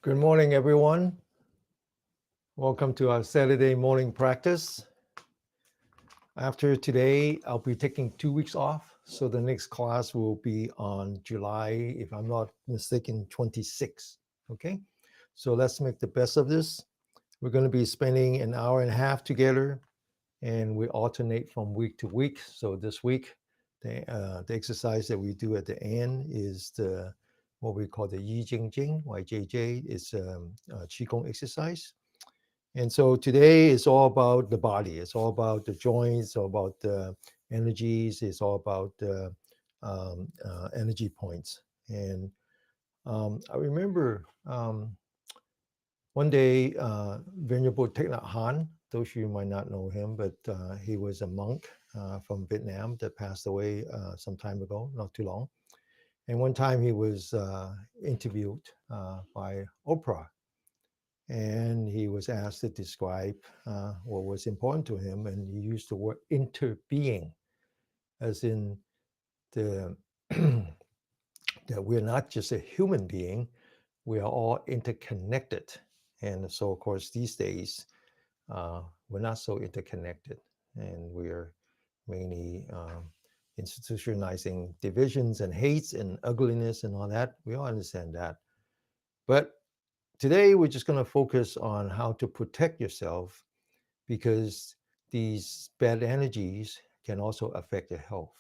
Good morning, everyone. Welcome to our Saturday morning practice. After today, I'll be taking 2 weeks off. So the next class will be on July, if I'm not mistaken, 26. Okay. So let's make the best of this. We're going to be spending an hour and a half together, and we alternate from week to week. So this week, the exercise that we do at the end is the what we call the Yi Jing Jing, YJJ. It's a Qigong exercise. And so today is all about the body. It's all about the joints, it's all about the energies, it's all about the energy points. And I remember one day, Venerable Thich Nhat Hanh, those of you might not know him, but he was a monk from Vietnam that passed away some time ago, not too long. And one time he was interviewed by Oprah, and he was asked to describe what was important to him, and he used the word interbeing, as in the that we're not just a human being, we are all interconnected. And so, of course, these days we're not so interconnected, and we're mainly institutionalizing divisions and hates and ugliness and all that. We all understand that, but today we're just going to focus on how to protect yourself, because these bad energies can also affect your health.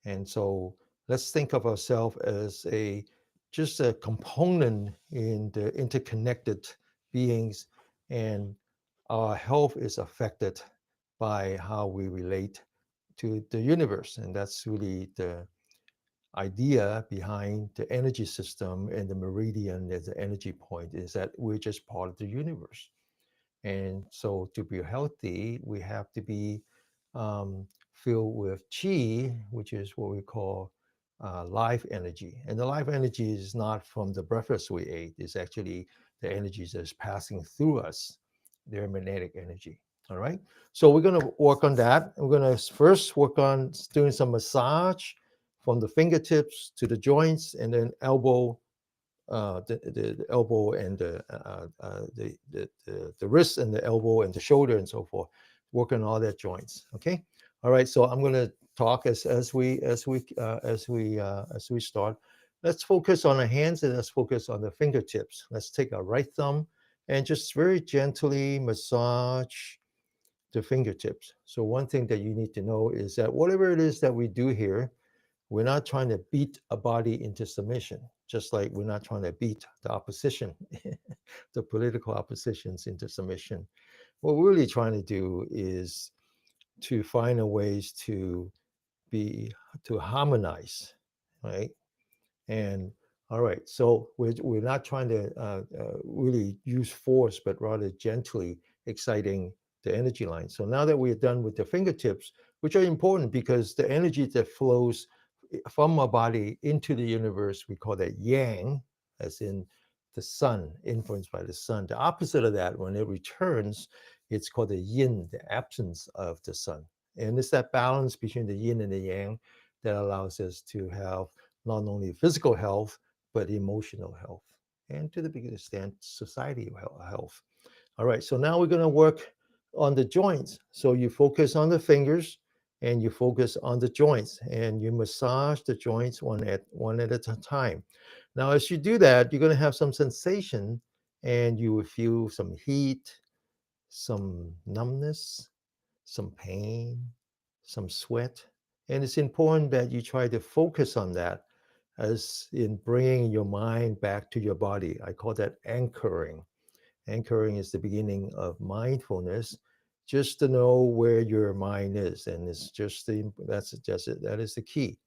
And so let's think of ourselves as a just a component in the interconnected beings, and our health is affected by how we relate to the universe. And that's really the idea behind the energy system, and the meridian as the energy point is that we're just part of the universe. And so to be healthy, we have to be filled with chi, which is what we call life energy. And the life energy is not from the breakfast we ate, it's actually the energies that's passing through us. They're magnetic energy. All right. So we're going to work on that. We're going to first work on doing some massage from the fingertips to the joints, and then the elbow and the wrist and the elbow and the shoulder and so forth, work on all that joints. Okay. All right. So I'm going to talk as we start. Let's focus on the hands, and let's focus on the fingertips. Let's take our right thumb and just very gently massage the fingertips. So one thing that you need to know is that whatever it is that we do here, we're not trying to beat a body into submission, just like we're not trying to beat the opposition, the political oppositions into submission. What we're really trying to do is to find a ways to harmonize, right? And all right, so we're not trying to really use force, but rather gently exciting the energy line. So now that we're done with the fingertips, which are important because the energy that flows from our body into the universe, we call that yang, as in the sun, influenced by the sun. The opposite of that, when it returns, it's called the yin, the absence of the sun. And it's that balance between the yin and the yang that allows us to have not only physical health, but emotional health, and to the biggest extent, society health. All right, so now we're going to work on the joints. So you focus on the fingers, and you focus on the joints, and you massage the joints one at a time. Now, as you do that, you're going to have some sensation, and you will feel some heat, some numbness, some pain, some sweat. And it's important that you try to focus on that, as in bringing your mind back to your body. I call that anchoring. Anchoring is the beginning of mindfulness, just to know where your mind is. And it's just that's just it. That is the key.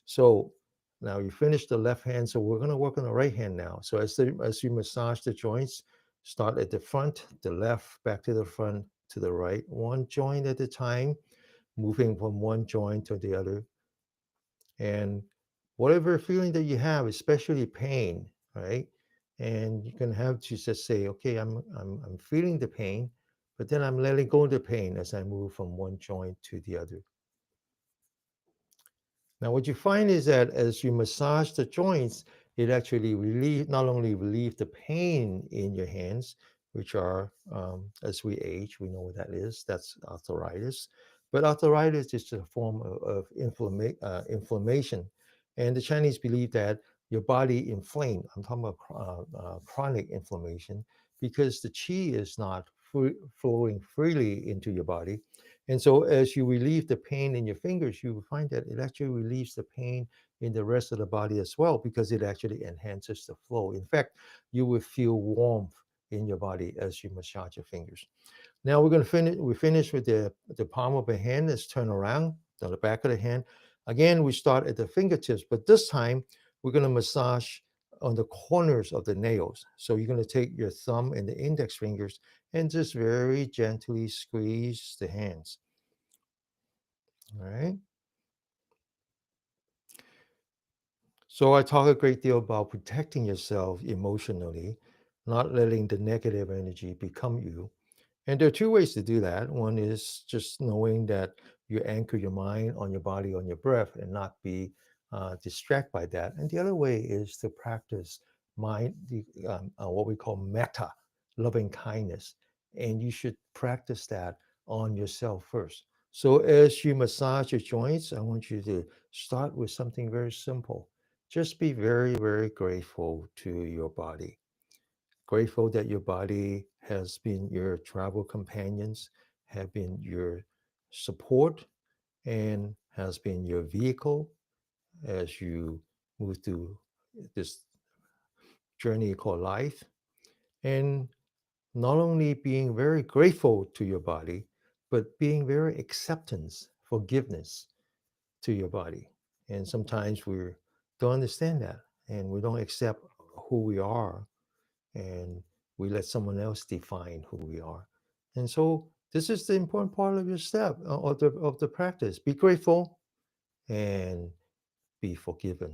So now you finish the left hand. So we're going to work on the right hand now. So as you massage the joints, start at the front, the left, back to the front, to the right, one joint at a time, moving from one joint to the other. And whatever feeling that you have, especially pain, right? And you can have to just say, okay, I'm feeling the pain, but then I'm letting go of the pain as I move from one joint to the other. Now, what you find is that as you massage the joints, it actually not only relieve the pain in your hands, which are, as we age, we know what that is. That's arthritis. But arthritis is a form of inflammation. And the Chinese believe that your body inflamed. I'm talking about chronic inflammation because the qi is not flowing freely into your body. And so as you relieve the pain in your fingers, you will find that it actually relieves the pain in the rest of the body as well because it actually enhances the flow. In fact, you will feel warmth in your body as you massage your fingers. Now we're going to finish. We finish with the palm of the hand. Let's turn around to the back of the hand. Again, we start at the fingertips, but this time we're going to massage on the corners of the nails. So you're going to take your thumb and the index fingers and just very gently squeeze the hands. All right. So I talk a great deal about protecting yourself emotionally, not letting the negative energy become you. And there are two ways to do that. One is just knowing that you anchor your mind on your body, on your breath, and not be distracted by that. And the other way is to practice what we call metta, loving kindness. And you should practice that on yourself first. So as you massage your joints, I want you to start with something very simple. Just be very, very grateful to your body, grateful that your body has been your travel companions, have been your support, and has been your vehicle as you move through this journey called life. And not only being very grateful to your body, but being very acceptance, forgiveness to your body. And sometimes we don't understand that and we don't accept who we are, and we let someone else define who we are. And so this is the important part of your step of the practice. Be grateful and be forgiven.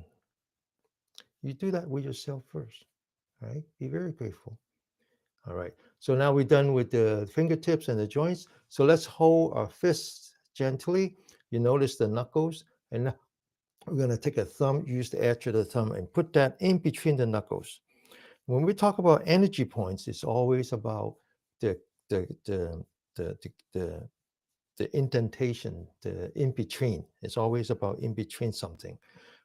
You do that with yourself first, right? Be very grateful. All right. So now we're done with the fingertips and the joints. So let's hold our fists gently. You notice the knuckles, and now we're going to take a thumb, use the edge of the thumb, and put that in between the knuckles. When we talk about energy points, it's always about the the the the the, the, the indentation, the in between. It's always about in between something.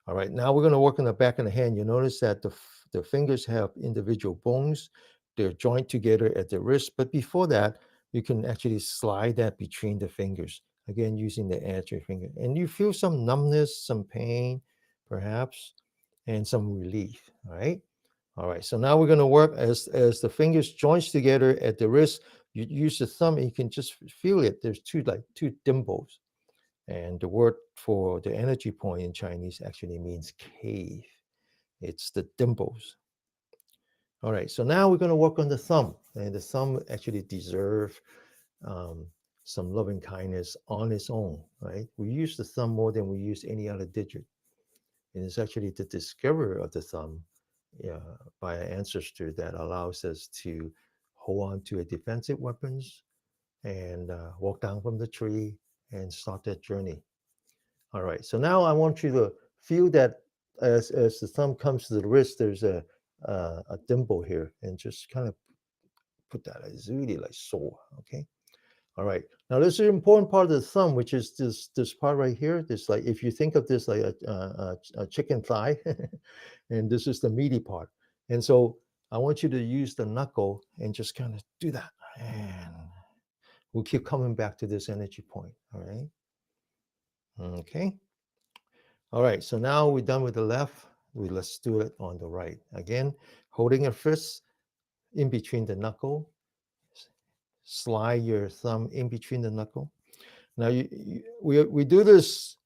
All right, now we're going to work on the back of the hand. You notice that the fingers have individual bones. They're joined together at the wrist. But before that, you can actually slide that between the fingers. Again, using the edge of your finger. And you feel some numbness, some pain, perhaps, and some relief. All right. All right, so now we're going to work as the fingers joins together at the wrist. You use the thumb, and you can just feel it. There's two dimples, and the word for the energy point in Chinese actually means cave. It's the dimples. All right, so now we're going to work on the thumb, and the thumb actually deserve um, some loving kindness on its own. Right, we use the thumb more than we use any other digit. And it's actually the discovery of the thumb, yeah, by an ancestor that allows us to hold on to a defensive weapons and walk down from the tree and start that journey. All right. So now I want you to feel that as the thumb comes to the wrist, there's a dimple here, and just kind of put that. It's really like sore. Okay. All right. Now this is an important part of the thumb, which is this part right here. This, like, if you think of this like a chicken thigh, and this is the meaty part. And so I want you to use the knuckle and just kind of do that. And we'll keep coming back to this energy point. All right. Okay. All right. So now we're done with the left. Let's do it on the right. Again, holding a fist in between the knuckle. Slide your thumb in between the knuckle. Now we do this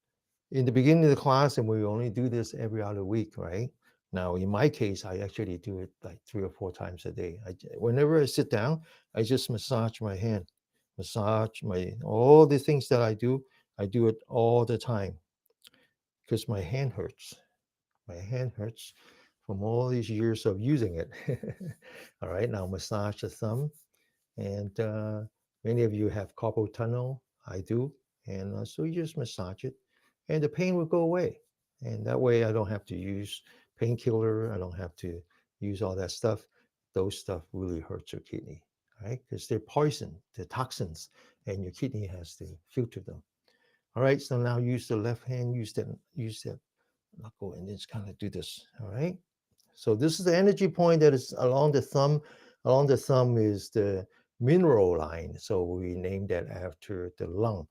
in the beginning of the class, and we only do this every other week, right? Now, in my case, I actually do it like 3 or 4 times a day. Whenever I sit down, I just massage my hand, massage all the things that I do. I do it all the time because my hand hurts. My hand hurts from all these years of using it. All right, now massage the thumb, and many of you have carpal tunnel. I do, and so you just massage it, and the pain will go away. And that way, I don't have to use painkiller. I don't have to use all that stuff. Those stuff really hurts your kidney, right? Because they're poison, they're toxins, and your kidney has to filter them. All right, so now use the left hand, use that knuckle, and just kind of do this. All right. So this is the energy point that is along the thumb. Along the thumb is the mineral line. So we named that after the lung.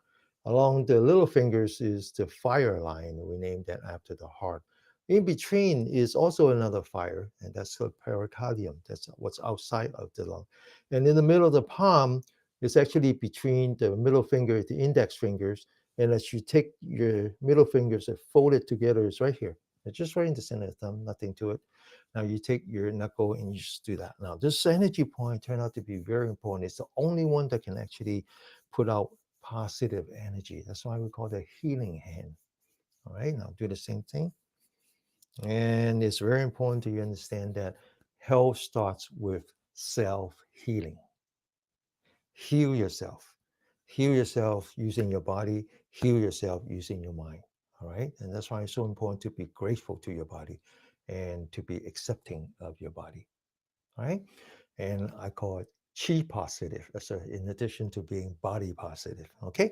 Along the little fingers is the fire line. We named that after the heart. In between is also another fire, and that's the pericardium. That's what's outside of the lung. And in the middle of the palm is actually between the middle finger, the index fingers. And as you take your middle fingers and fold it together, it's right here. It's just right in the center of the thumb, nothing to it. Now you take your knuckle and you just do that. Now this energy point turned out to be very important. It's the only one that can actually put out positive energy. That's why we call it a healing hand. All right, now do the same thing. And it's very important to you understand that health starts with self-healing. Heal yourself. Heal yourself using your body. Heal yourself using your mind. All right. And that's why it's so important to be grateful to your body and to be accepting of your body. All right. And I call it chi positive. That's in addition to being body positive. Okay.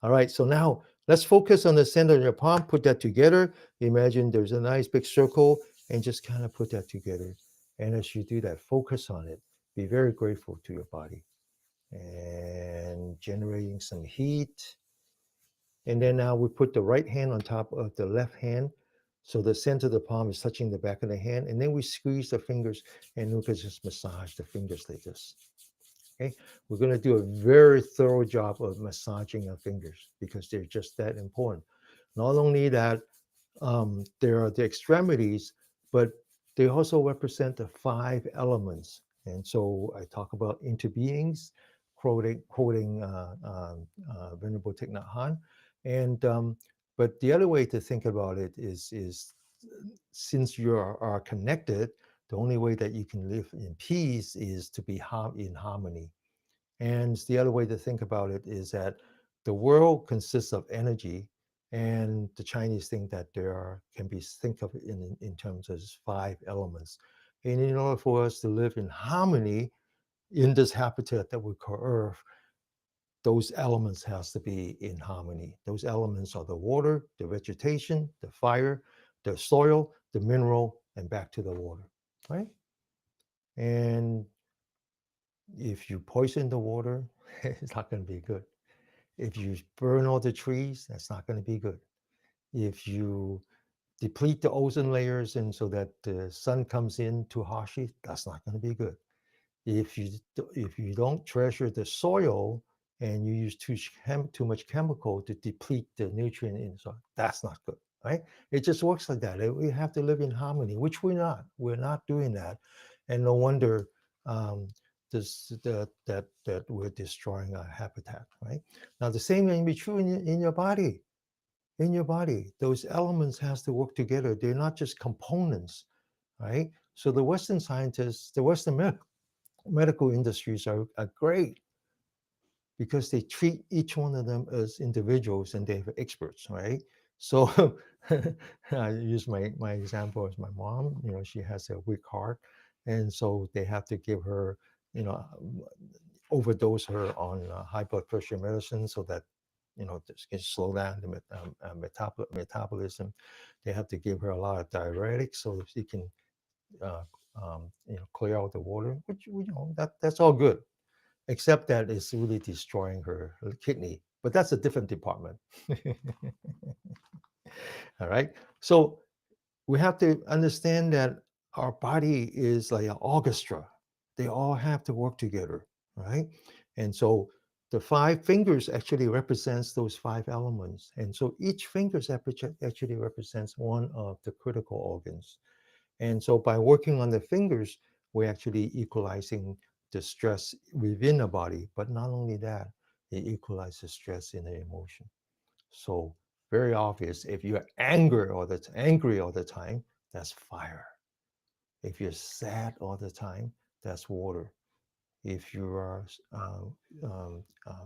All right. So now let's focus on the center of your palm. Put that together. Imagine there's a nice big circle and just kind of put that together. And as you do that, focus on it. Be very grateful to your body and generating some heat. And then now we put the right hand on top of the left hand. So the center of the palm is touching the back of the hand. And then we squeeze the fingers and we can just massage the fingers like this. Okay. We're going to do a very thorough job of massaging our fingers because they're just that important. Not only that, there are the extremities, but they also represent the five elements. And so I talk about interbeings, quoting Venerable Thich Nhat Hanh. And but the other way to think about it is since you are connected, the only way that you can live in peace is to be in harmony. And the other way to think about it is that the world consists of energy, and the Chinese think that can be think of it in terms of five elements. And in order for us to live in harmony in this habitat that we call Earth, those elements has to be in harmony. Those elements are the water, the vegetation, the fire, the soil, the mineral, and back to the water, right? And if you poison the water, it's not going to be good. If you burn all the trees, that's not going to be good. If you deplete the ozone layers and so that the sun comes in too harshly, that's not going to be good. If you don't treasure the soil and you use too much chemical to deplete the nutrient in the soil, that's not good, right? It just works like that. We have to live in harmony, which we're not. We're not doing that, and no wonder that we're destroying our habitat, right? Now the same thing be true in your body. In your body, those elements has to work together. They're not just components, right? So the Western scientists, the Western medical industries are great because they treat each one of them as individuals and they have experts, right? So I use my example as my mom. She has a weak heart, and so they have to give her, you know, overdose her on high blood pressure medicine so that this can slow down the metabolism. They have to give her a lot of diuretics so she can uh, clear out the water, which that's all good, except that it's really destroying her kidney. But that's a different department. All right. So we have to understand that our body is like an orchestra. They all have to work together, right? And so the five fingers actually represents those five elements. And so each finger actually represents one of the critical organs. And so by working on the fingers, we're actually equalizing the stress within the body. But not only that, it equalizes stress in the emotion. So very obvious. If you're angry all the time, that's fire. If you're sad all the time, that's water. If you are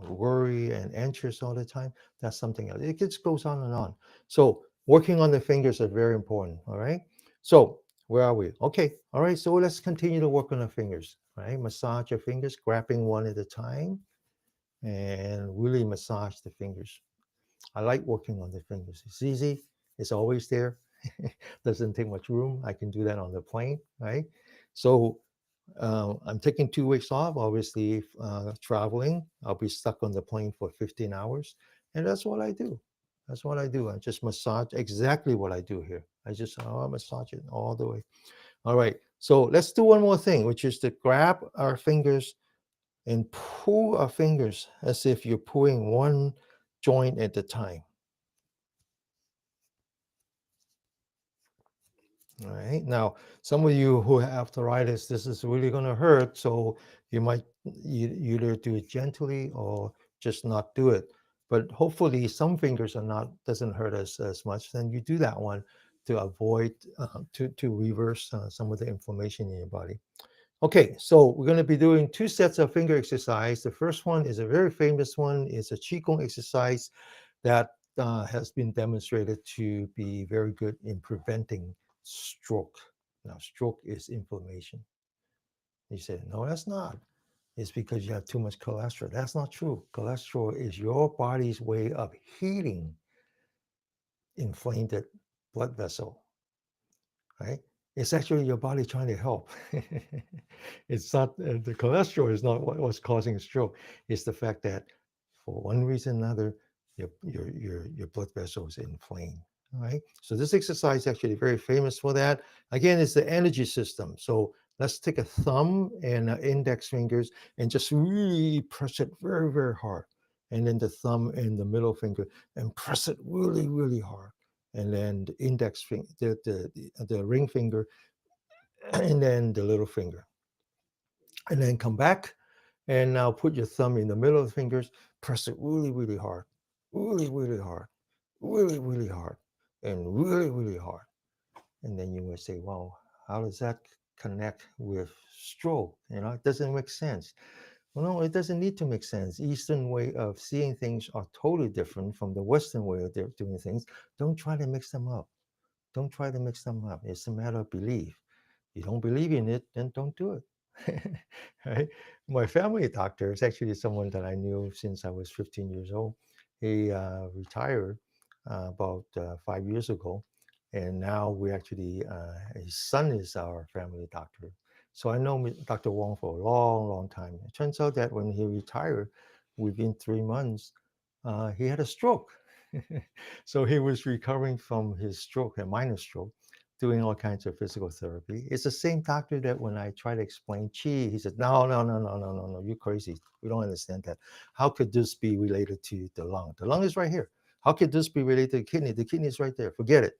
worried and anxious all the time, that's something else. It just goes on and on. So working on the fingers are very important. All right. So Where are we? Okay. All right. So let's continue to work on the fingers, right? Massage your fingers, grabbing one at a time, and really massage the fingers. I like working on the fingers. It's easy. It's always there. Doesn't take much room. I can do that on the plane, right? So I'm taking 2 weeks off. Obviously, traveling. I'll be stuck on the plane for 15 hours, and that's what I do. That's what I do. I just massage exactly what I do here. I massage it all the way. All right. So let's do one more thing, which is to grab our fingers and pull our fingers as if you're pulling one joint at a time. All right. Now, some of you who have arthritis, this is really going to hurt. So you might either do it gently or just not do it. But hopefully, some fingers are not doesn't hurt as much. Then you do that one to avoid to reverse some of the inflammation in your body. Okay, so we're going to be doing 2 sets of finger exercise. The first one is a very famous one. It's a qigong exercise that has been demonstrated to be very good in preventing stroke. Now, stroke is inflammation. You say, no, that's not. It's because you have too much cholesterol. That's not true. Cholesterol is your body's way of heating inflamed blood vessel, right? It's actually your body trying to help. It's not the cholesterol is not what's causing a stroke. It's the fact that for one reason or another, your blood vessels inflamed. All right. So this exercise is actually very famous for that. Again, it's the energy system. So let's take a thumb and index fingers and just really press it very, very hard. And then the thumb and the middle finger and press it really, really hard. And then the index finger, the ring finger, and then the little finger. And then come back and now put your thumb in the middle of the fingers, press it really, really hard, really, really hard, really, really hard, and really, really hard. And then you will say, well, how does that connect with stroke? It doesn't make sense. Well, no, it doesn't need to make sense. Eastern way of seeing things are totally different from the Western way of doing things. Don't try to mix them up. Don't try to mix them up. It's a matter of belief. You don't believe in it, then don't do it. Right? My family doctor is actually someone that I knew since I was 15 years old. He retired about 5 years ago, and now we actually his son is our family doctor. So I know Dr. Wong for a long, long time. It turns out that when he retired, within 3 months, he had a stroke. So he was recovering from his stroke, a minor stroke, doing all kinds of physical therapy. It's the same doctor that when I try to explain qi, he said, no, no, no, no, no, no, no, you're crazy. We don't understand that. How could this be related to the lung? The lung is right here. How could this be related to the kidney? The kidney is right there. Forget it.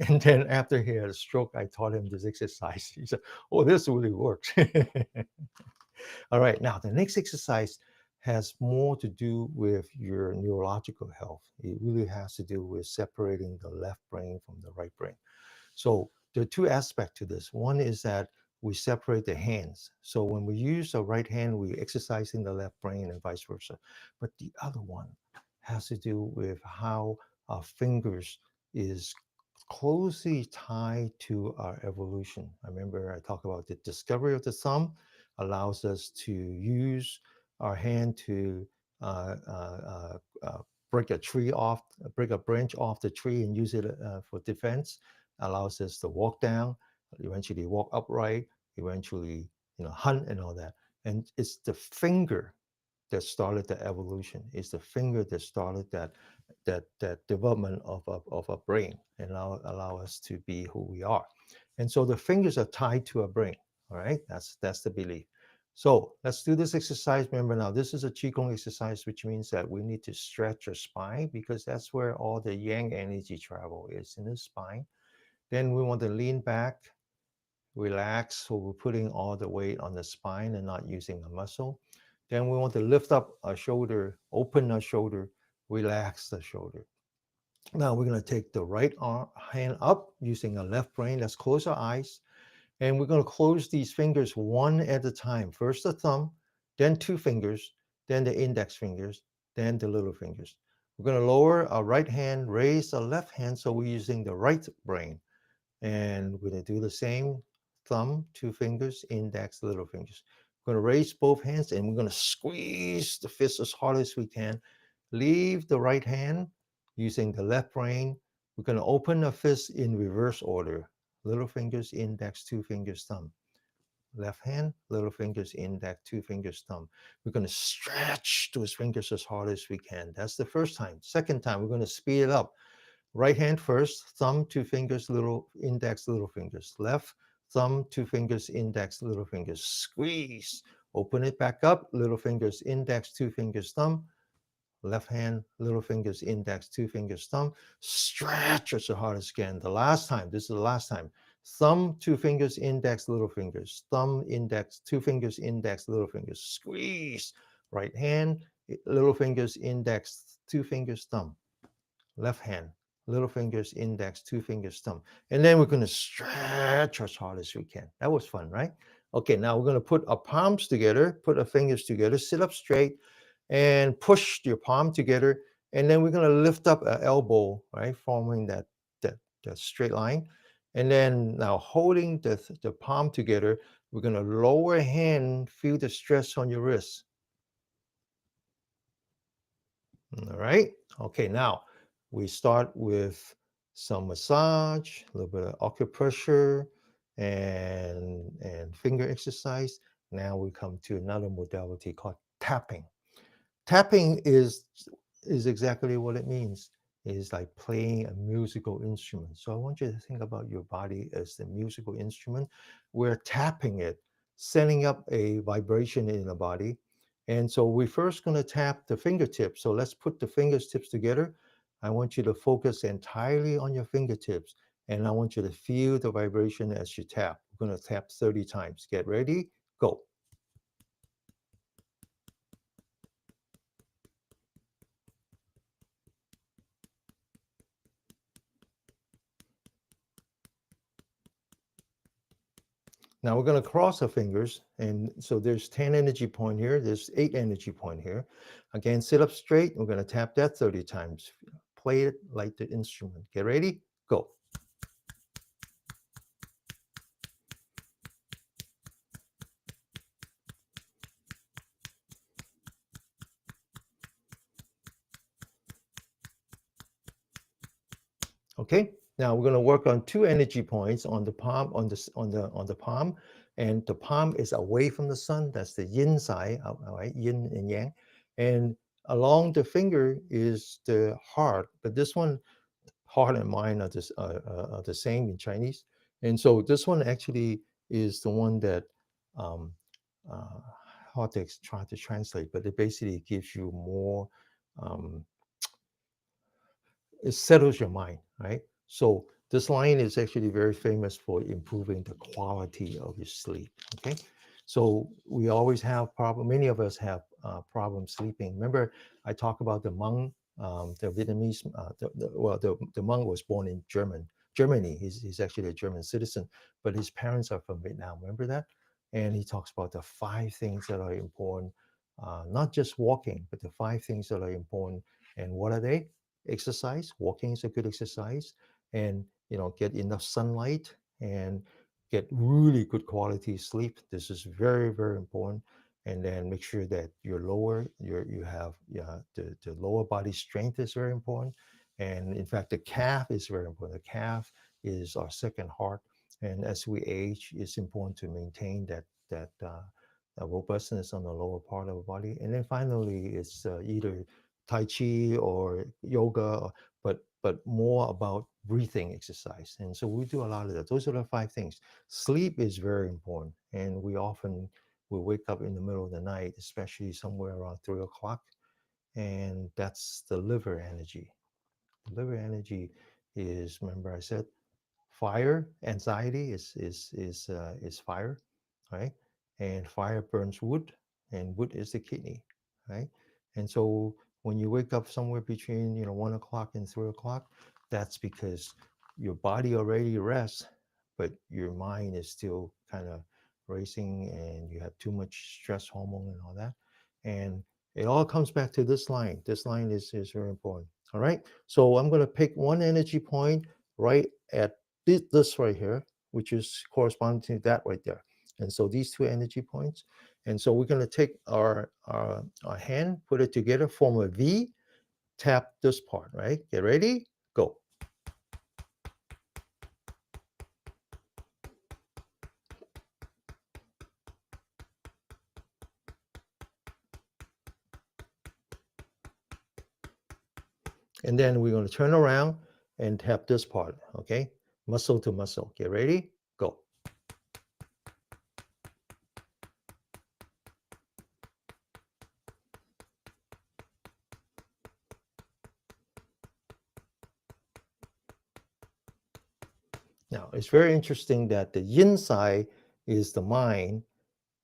And then after he had a stroke, I taught him this exercise. He said, oh, this really works. All right, now the next exercise has more to do with your neurological health. It really has to do with separating the left brain from the right brain. So there are two aspects to this. One is that we separate the hands. So when we use the right hand, we exercising the left brain and vice versa. But the other one has to do with how our fingers is closely tied to our evolution. I remember I talked about the discovery of the thumb allows us to use our hand to uh, uh, uh, uh, break a tree off, break a branch off the tree and use it for defense. Allows us to walk down, eventually walk upright, eventually hunt and all that. And it's the finger that started the evolution. It's the finger that started that development of a brain and allow us to be who we are. And so the fingers are tied to a brain. All right, that's the belief. So let's do this exercise. Remember now, this is a qigong exercise, which means that we need to stretch our spine because that's where all the yang energy travel is in the spine. Then we want to lean back, relax. So we're putting all the weight on the spine and not using a muscle. Then we want to lift up our shoulder, open our shoulder, relax the shoulder. Now we're going to take the right hand up using our left brain. Let's close our eyes. And we're going to close these fingers one at a time. First the thumb, then 2 fingers, then the index fingers, then the little fingers. We're going to lower our right hand, raise the left hand. So we're using the right brain. And we're going to do the same. Thumb, two fingers, index, little fingers. We're going to raise both hands and we're going to squeeze the fist as hard as we can. Leave the right hand using the left brain. We're going to open the fist in reverse order. Little fingers, index, two fingers, thumb. Left hand, little fingers, index, two fingers, thumb. We're going to stretch those fingers as hard as we can. That's the first time. Second time, we're going to speed it up. Right hand first, thumb, two fingers, little index, little fingers. Left, thumb, two fingers, index, little fingers. Squeeze. Open it back up, little fingers, index, two fingers, thumb. Left hand, little fingers, index, two fingers, thumb. Stretch as hard as you can. The last time, this is the last time. Thumb, two fingers, index, little fingers. Thumb, index, two fingers, index, little fingers. Squeeze. Right hand, little fingers, index, two fingers, thumb. Left hand, little fingers, index, two fingers, thumb. And then we're going to stretch as hard as we can. That was fun, right? Okay, now we're going to put our palms together, put our fingers together, sit up straight, and push your palm together. And then we're going to lift up our elbow, right, forming that straight line. And then now holding the palm together, we're going to lower hand, feel the stress on your wrist. All right. Okay, now we start with some massage, a little bit of acupressure, and finger exercise. Now we come to another modality called tapping. Tapping is exactly what it means. It's like playing a musical instrument. So I want you to think about your body as the musical instrument. We're tapping it, setting up a vibration in the body. And so we're first going to tap the fingertips. So let's put the fingertips together. I want you to focus entirely on your fingertips. And I want you to feel the vibration as you tap. We're going to tap 30 times. Get ready, go. Now we're going to cross our fingers. And so there's 10 energy point here. There's 8 energy point here. Again, sit up straight. We're going to tap that 30 times. Play it like the instrument. Get ready? Go. Okay. Now we're going to work on 2 energy points on the palm, on the palm, and the palm is away from the sun. That's the yin side, all right, yin and yang. And along the finger is the heart, but this one, heart and mind are the same in Chinese. And so this one actually is the one that um, uh, hard to try to translate, but it basically gives you more, um, it settles your mind, right? So this line is actually very famous for improving the quality of your sleep. Okay, so we always have problem. Many of us have problems sleeping. Remember, I talked about the Hmong, the Vietnamese. The Hmong was born in Germany. He's actually a German citizen, but his parents are from Vietnam. Remember that? And he talks about the 5 things that are important, not just walking, but the 5 things that are important. And what are they? Exercise. Walking is a good exercise, and get enough sunlight and get really good quality sleep. This is very, very important. And then make sure that you have, the lower body strength is very important. And in fact, the calf is very important. The calf is our second heart, and as we age, it's important to maintain that robustness on the lower part of the body. And then finally, it's either Tai Chi or yoga, but more about breathing exercise. And so we do a lot of that. Those are the 5 things. Sleep is very important, and we often will wake up in the middle of the night, especially somewhere around 3 o'clock, and that's the liver energy. The liver energy is, remember I said, fire. Anxiety is fire, right? And fire burns wood, and wood is the kidney, right? And so when you wake up somewhere between 1 o'clock and 3 o'clock, that's because your body already rests, but your mind is still kind of racing, and you have too much stress hormone and all that. And it all comes back to this line. This line is very important. All right. So I'm going to pick one energy point right at this right here, which is corresponding to that right there. And so these two energy points. And so we're going to take our hand, put it together, form a V, tap this part, right? Get ready, go. And then we're going to turn around and tap this part, okay? Muscle to muscle. Get ready, go. Now, it's very interesting that the yin side is the mind,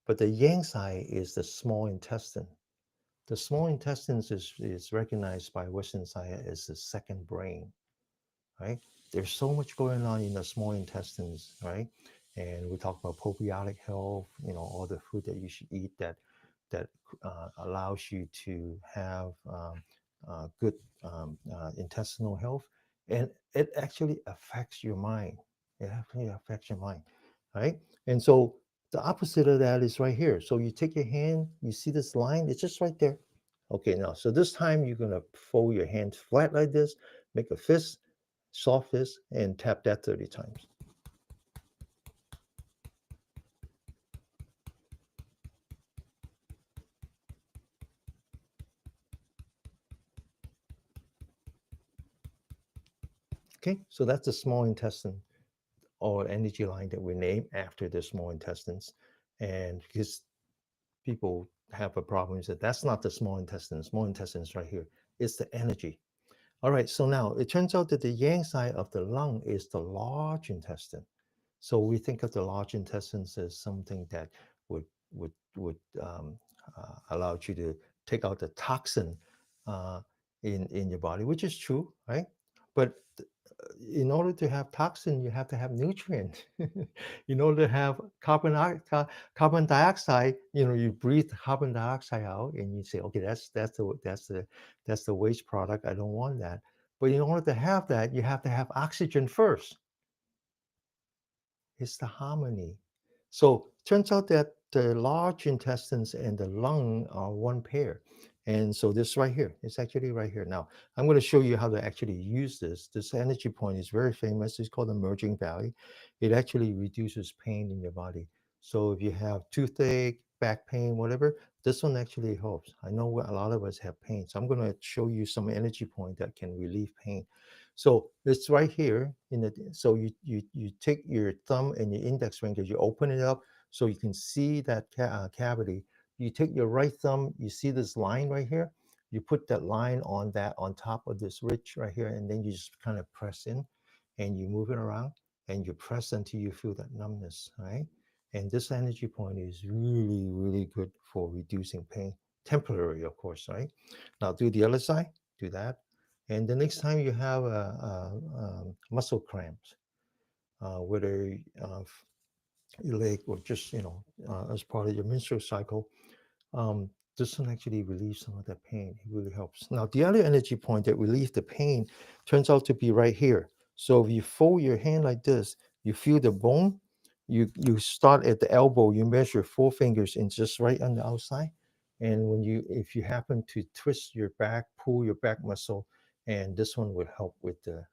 but the yang side is the small intestine. The small intestines is recognized by Western science as the second brain, right? There's so much going on in the small intestines, right? And we talk about probiotic health, all the food that you should eat that allows you to have good intestinal health, and it actually affects your mind. It actually affects your mind, right? And so the opposite of that is right here. So you take your hand, you see this line, it's just right there. Okay, now, so this time you're gonna fold your hands flat like this, make a fist, soft fist, and tap that 30 times. Okay, so that's the small intestine or energy line that we name after the small intestines. And because people have a problem is that that's not the small intestine. Small intestine is right here. It's the energy. All right, so now it turns out that the yang side of the lung is the large intestine. So we think of the large intestines as something that would allow you to take out the toxin in your body, which is true, right? But in order to have toxin, you have to have nutrient. In order to have carbon dioxide, you breathe carbon dioxide out, and you say, okay, that's the waste product. I don't want that. But in order to have that, you have to have oxygen first. It's the harmony. So turns out that the large intestines and the lung are one pair. And so this right here, it's actually right here. Now, I'm going to show you how to actually use this. This energy point is very famous. It's called the merging valley. It actually reduces pain in your body. So if you have toothache, back pain, whatever, this one actually helps. I know a lot of us have pain. So I'm going to show you some energy point that can relieve pain. So it's right here in the. So you take your thumb and your index finger, you open it up so you can see that cavity. You take your right thumb, you see this line right here. You put that line on top of this ridge right here, and then you just kind of press in, and you move it around, and you press until you feel that numbness, right? And this energy point is really, really good for reducing pain, temporary, of course, right? Now do the other side, do that. And the next time you have a muscle cramps, whether your leg or just as part of your menstrual cycle, um, this can actually relieve some of that pain. It really helps. Now, the other energy point that relieves the pain turns out to be right here. So if you fold your hand like this, you feel the bone. You start at the elbow. You measure 4 fingers and just right on the outside. And if you happen to twist your back, pull your back muscle, and this one would help with the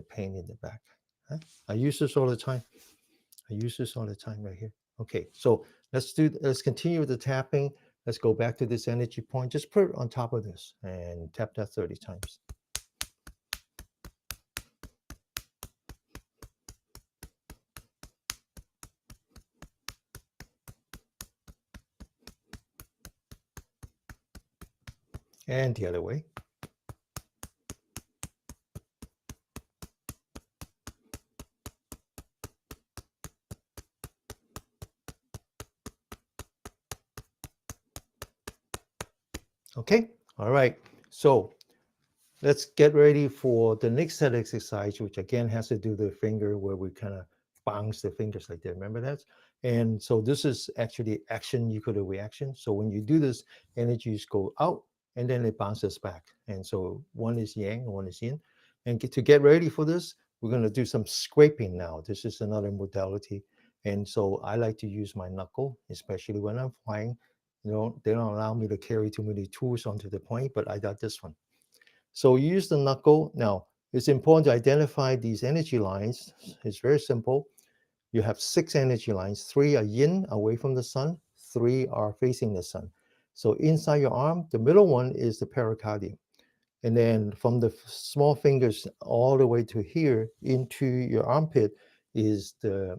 pain in the back. Huh? I use this all the time. I use this all the time right here. Okay, so let's continue with the tapping. Let's go back to this energy point. Just put it on top of this and tap that 30 times. And the other way. Okay, all right. So let's get ready for the next set exercise, which again has to do the finger where we kind of bounce the fingers like that. Remember that? And so this is actually action equal to reaction. So when you do this, energies go out and then it bounces back. And so one is yang, one is yin. And to get ready for this, we're going to do some scraping now. This is another modality. And so I like to use my knuckle, especially when I'm flying. They don't allow me to carry too many tools onto the plane, but I got this one. So use the knuckle. Now, it's important to identify these energy lines. It's very simple. You have 6 energy lines. 3 are yin, away from the sun. 3 are facing the sun. So inside your arm, the middle one is the pericardium. And then from the small fingers all the way to here into your armpit is the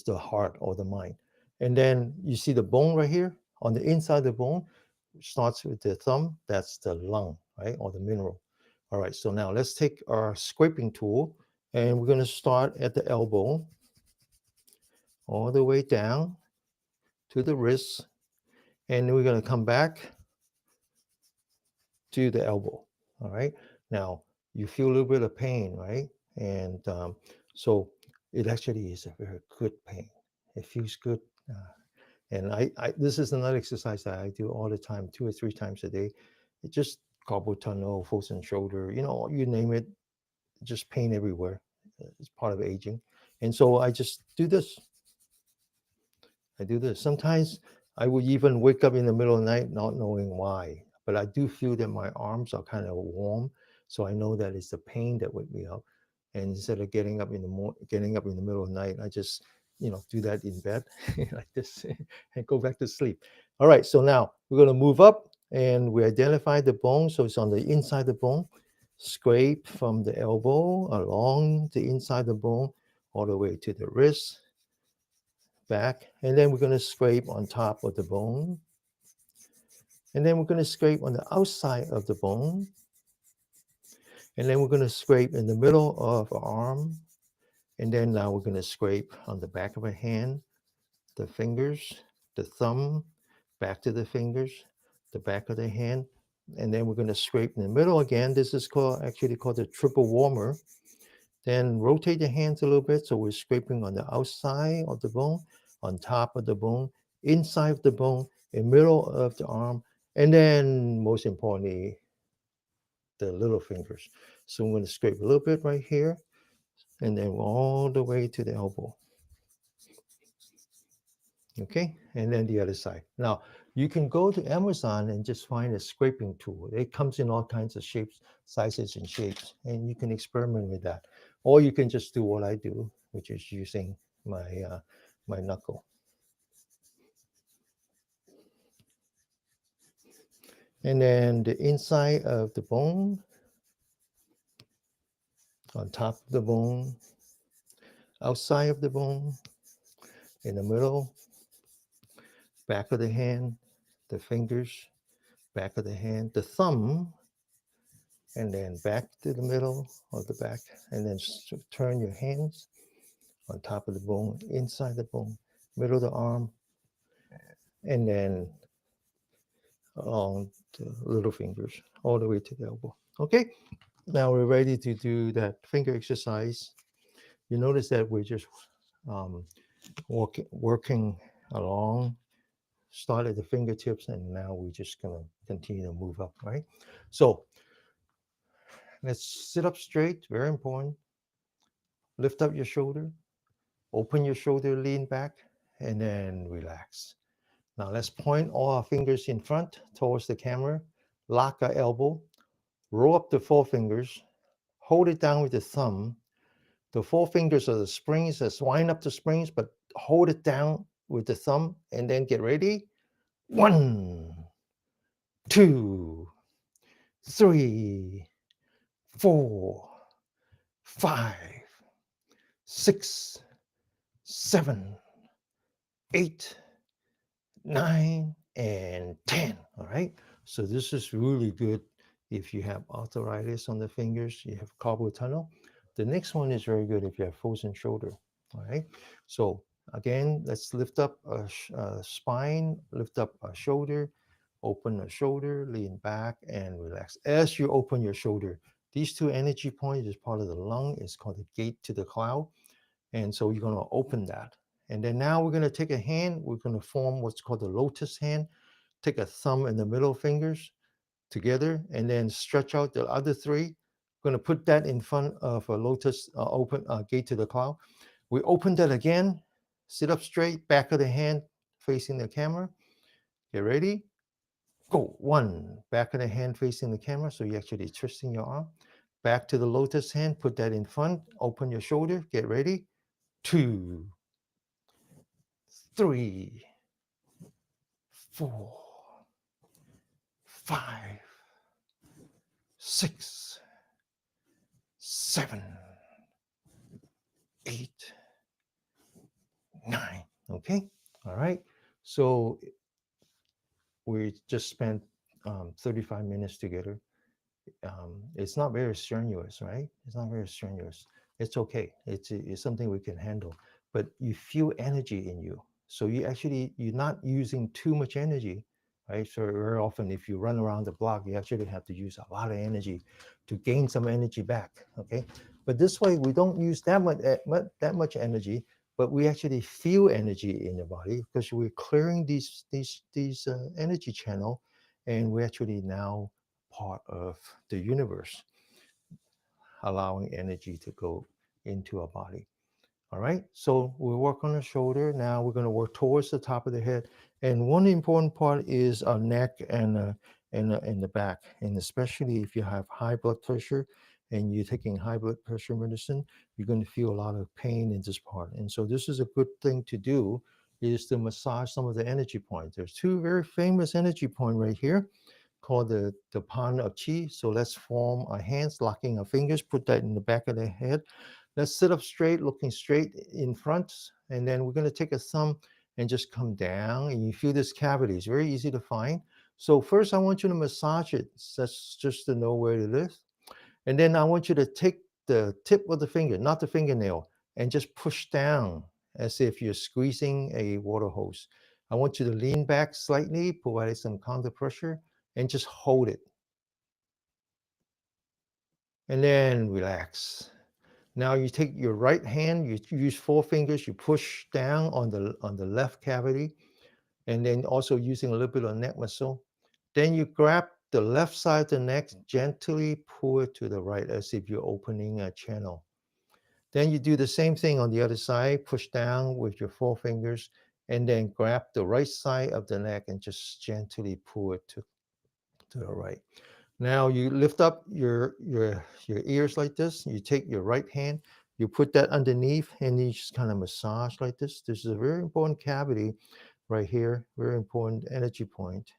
heart or the mind. And then you see the bone right here on the inside of the bone starts with the thumb. That's the lung, right? Or the mineral. All right, so now let's take our scraping tool and we're going to start at the elbow all the way down to the wrist. And we're going to come back to the elbow. All right. Now you feel a little bit of pain, right? And so it actually is a very good pain. It feels good. And this is another exercise that I do all the time, 2 or 3 times a day. It just carpal tunnel, frozen shoulder, you name it, just pain everywhere. It's part of aging. And so I just do this. I do this. Sometimes I would even wake up in the middle of the night not knowing why, but I do feel that my arms are kind of warm, so I know that it's the pain that wake me up. And instead of getting up in the middle of the night, I just do that in bed like this and go back to sleep. All right, so now we're going to move up and we identify the bone, so it's on the inside of the bone. Scrape from the elbow along the inside of the bone all the way to the wrist, back, and then we're going to scrape on top of the bone, and then we're going to scrape on the outside of the bone, and then we're going to scrape in the middle of our arm, and then now we're going to scrape on the back of a hand, the fingers, the thumb, back to the fingers, the back of the hand, and then we're going to scrape in the middle again. This is actually called the triple warmer. Then rotate the hands a little bit, so we're scraping on the outside of the bone, on top of the bone, inside of the bone, in middle of the arm, and then most importantly, the little fingers. So I'm going to scrape a little bit right here, and then all the way to the elbow. Okay, and then the other side. Now, you can go to Amazon and just find a scraping tool. It comes in all kinds of shapes, sizes, and shapes, and you can experiment with that. Or you can just do what I do, which is using my knuckle. And then the inside of the bone, on top of the bone, outside of the bone, in the middle, back of the hand, the fingers, back of the hand, the thumb, and then back to the middle of the back, and then turn your hands on top of the bone, inside the bone, middle of the arm, and then along the little fingers, all the way to the elbow. Okay, now we're ready to do that finger exercise. You notice that we're just working along, start at the fingertips, and now we're just gonna continue to move up, right? So let's sit up straight, very important. Lift up your shoulder, open your shoulder, lean back, and then relax. Now let's point all our fingers in front towards the camera, lock our elbow, roll up the 4 fingers, hold it down with the thumb. The 4 fingers are the springs. Let's wind up the springs, but hold it down with the thumb and then get ready. 1, 2, 3, 4, 5, 6, 7, 8, 9, and 10. All right. So this is really good if you have arthritis on the fingers, you have carpal tunnel. The next one is very good if you have frozen shoulder. All right. So again, let's lift up a spine, lift up a shoulder, open a shoulder, lean back, and relax. As you open your shoulder, these 2 energy points is part of the lung. It's called the gate to the cloud. And so you're going to open that. And then now we're going to take a hand. We're going to form what's called the lotus hand. Take a thumb and the middle fingers together and then stretch out the other 3 Going to put that in front of a lotus open gate to the cloud. We open that again. Sit up straight, back of the hand facing the camera. Get ready. Go. One, back of the hand facing the camera. So you're actually twisting your arm. Back to the lotus hand. Put that in front. Open your shoulder. Get ready. 2, 3, 4, 5, 6, 7, 8, 9. Okay. All right. So we just spent 35 minutes together. It's not very strenuous, right? It's not very strenuous. It's okay. It's something we can handle. But you feel energy in you. So you're not using too much energy, right? So very often if you run around the block, you actually have to use a lot of energy to gain some energy back. Okay. But this way we don't use that much energy, but we actually feel energy in the body because we're clearing these energy channel, and we're actually now part of the universe, allowing energy to go into our body. All right, so we work on the shoulder. Now we're going to work towards the top of the head. And one important part is our neck and the back. And especially if you have high blood pressure and you're taking high blood pressure medicine, you're going to feel a lot of pain in this part. And so this is a good thing to do, is to massage some of the energy points. There's two very famous energy points right here called the pond of chi. So let's form our hands, locking our fingers, put that in the back of the head. Let's sit up straight, looking straight in front. And then we're going to take a thumb and just come down. And you feel this cavity. It's very easy to find. So first I want you to massage it. That's just to know where it is. And then I want you to take the tip of the finger, not the fingernail, and just push down as if you're squeezing a water hose. I want you to lean back slightly, provide some counter pressure, and just hold it. And then relax. Now you take your right hand, you use 4 fingers, you push down on the left cavity, and then also using a little bit of neck muscle. Then you grab the left side of the neck, gently pull it to the right as if you're opening a channel. Then you do the same thing on the other side, push down with your 4 fingers, and then grab the right side of the neck and just gently pull it to the right. Now you lift up your ears like this. You take your right hand, you put that underneath, and you just kind of massage like this. This is a very important cavity right here, very important energy point.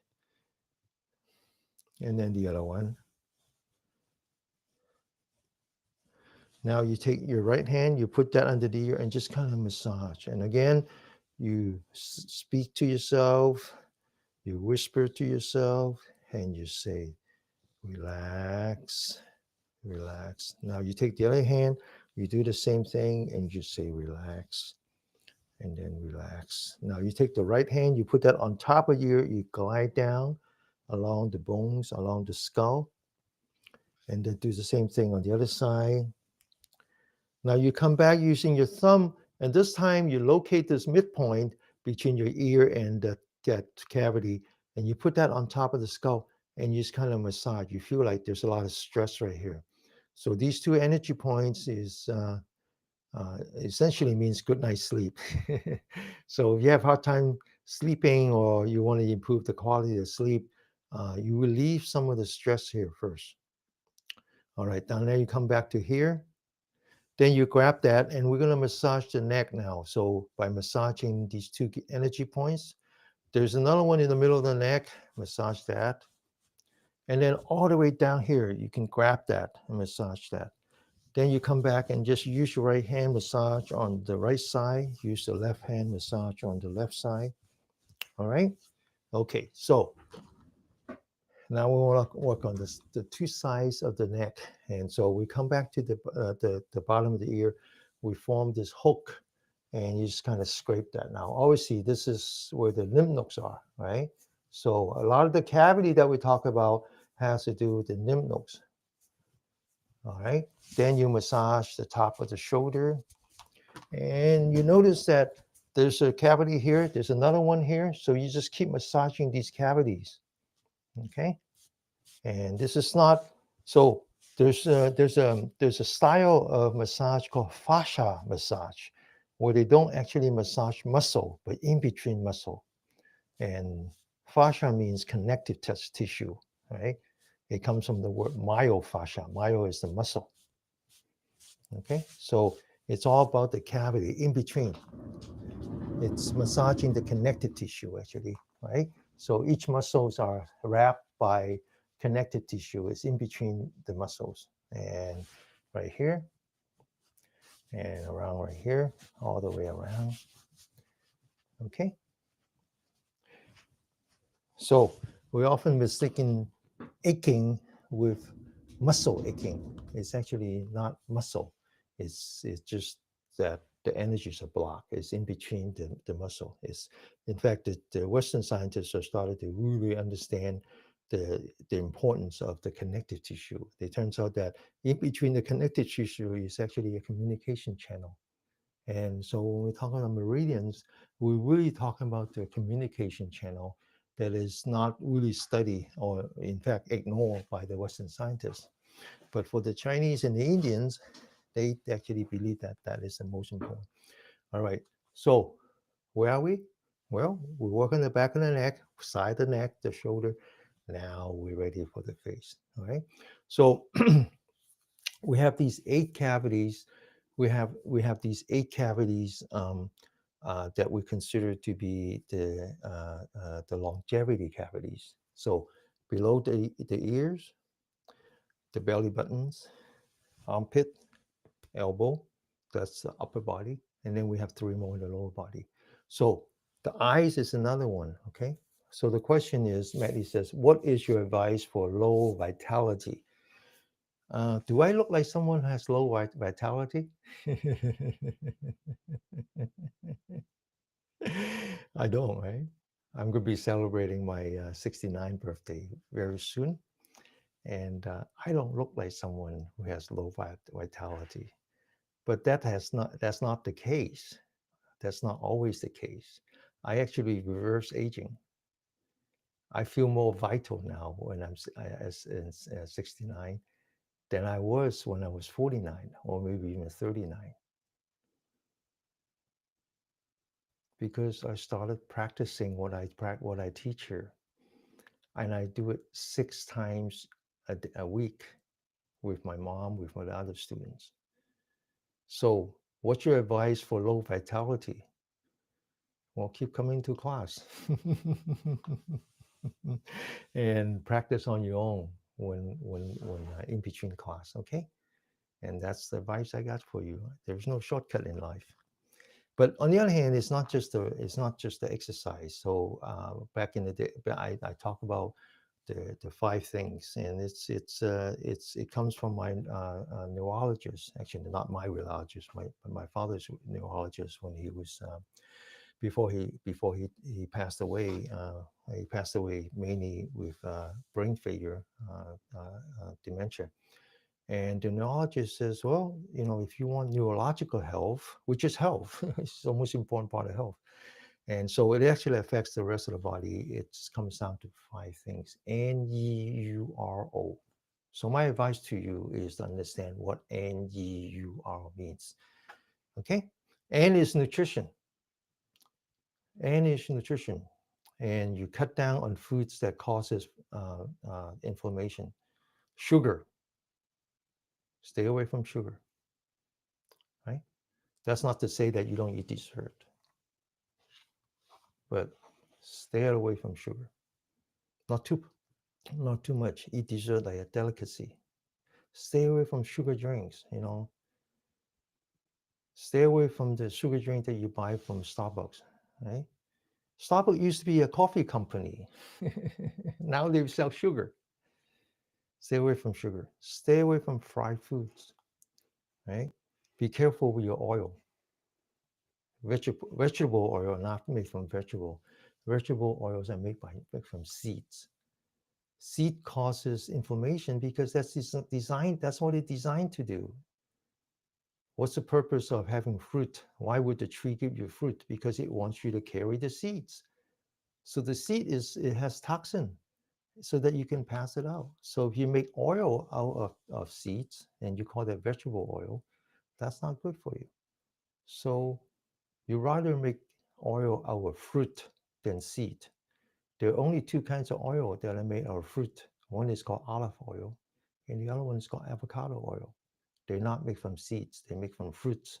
And then the other one. Now you take your right hand, you put that under the ear, and just kind of massage. And again, you speak to yourself, you whisper to yourself, and you say, relax, relax. Now you take the other hand, you do the same thing, and you say relax, and then relax. Now you take the right hand, you put that on top of you glide down along the bones, along the skull, and then do the same thing on the other side. Now you come back using your thumb, and this time you locate this midpoint between your ear and that cavity, and you put that on top of the skull, and you just kind of massage. You feel like there's a lot of stress right here. So these 2 energy points is essentially means good night's sleep. So if you have hard time sleeping or you want to improve the quality of sleep, you relieve some of the stress here first. All right, down there you come back to here. Then you grab that, and we're going to massage the neck now. So by massaging these 2 energy points, there's another one in the middle of the neck. Massage that. And then all the way down here, you can grab that and massage that. Then you come back and just use your right hand massage on the right side. Use the left hand massage on the left side. All right. Okay. So now we want to work on the 2 sides of the neck. And so we come back to the bottom of the ear. We form this hook, and you just kind of scrape that. Now, obviously, this is where the lymph nodes are, right? So a lot of the cavity that we talk about has to do with the lymph nodes. All right. Then you massage the top of the shoulder, and you notice that there's a cavity here. There's another one here. So you just keep massaging these cavities. Okay. And this is not, so There's a style of massage called fascia massage, where they don't actually massage muscle, but in between muscle. And fascia means connective tissue, right? It comes from the word myofascia. Myo is the muscle. Okay, so it's all about the cavity in between. It's massaging the connective tissue actually, right? So each muscles are wrapped by connective tissue. It's in between the muscles, and right here and around right here, all the way around. Okay, so we often mistaken aching with muscle aching. It's actually not muscle. It's just that the energies are blocked. It's in between the muscle. It's in fact the Western scientists have started to really understand the importance of the connective tissue. It turns out that in between the connective tissue is actually a communication channel. And so when we talk about meridians, we're really talking about the communication channel that is not really studied or in fact ignored by the Western scientists. But for the Chinese and the Indians, they actually believe that that is the most important. All right. So where are we? Well, we work on the back of the neck, side of the neck, the shoulder. Now we're ready for the face. All right. So we have these eight cavities. We have these eight cavities that we consider to be the longevity cavities. So below the ears, the belly buttons, armpit, elbow, that's the upper body, and then we have three more in the lower body. So the eyes is another one. Okay. So the question is, Matty says, what is your advice for low vitality? Do I look like someone who has low vitality? I don't, right? I'm going to be celebrating my 69th birthday very soon. And I don't look like someone who has low vitality. But that's not the case. That's not always the case. I actually reverse aging. I feel more vital now when I'm as 69 than I was when I was 49 or maybe even 39, because I started practicing what I teach here, and I do it 6 times a week with my mom, with my other students. So, what's your advice for low vitality? Well, keep coming to class and practice on your own when in between class. Okay, and that's the advice I got for you. There's no shortcut in life. But on the other hand, it's not just the exercise. So back in the day, I talk about the 5 things, and it comes from my neurologist. Actually, not my neurologist, but my father's neurologist when he was before he passed away. He passed away mainly with brain failure, dementia. And the neurologist says, well, if you want neurological health, which is health, it's the most important part of health. And so it actually affects the rest of the body. It comes down to 5 things. NEURO. So my advice to you is to understand what NEURO means. Okay? N is nutrition. N is nutrition. And you cut down on foods that causes inflammation. Sugar. Stay away from sugar. Right? That's not to say that you don't eat dessert, but stay away from sugar. Not too, not too much. Eat dessert like a delicacy. Stay away from sugar drinks. Stay away from the sugar drink that you buy from Starbucks. Right? Starbucks used to be a coffee company. Now they sell sugar. Stay away from sugar. Stay away from fried foods. Right? Be careful with your oil. Vegetable oil not made from vegetable. Vegetable oils are made from seeds. Seed causes inflammation because that's what it's designed to do. What's the purpose of having fruit? Why would the tree give you fruit? Because it wants you to carry the seeds. So the seed it has toxin. so that you can pass it out. So if you make oil out of seeds and you call that vegetable oil, that's not good for you. So you rather make oil out of fruit than seed. There are only two kinds of oil that are made out of fruit. One is called olive oil, and the other one is called avocado oil. They're not made from seeds, they make from fruits,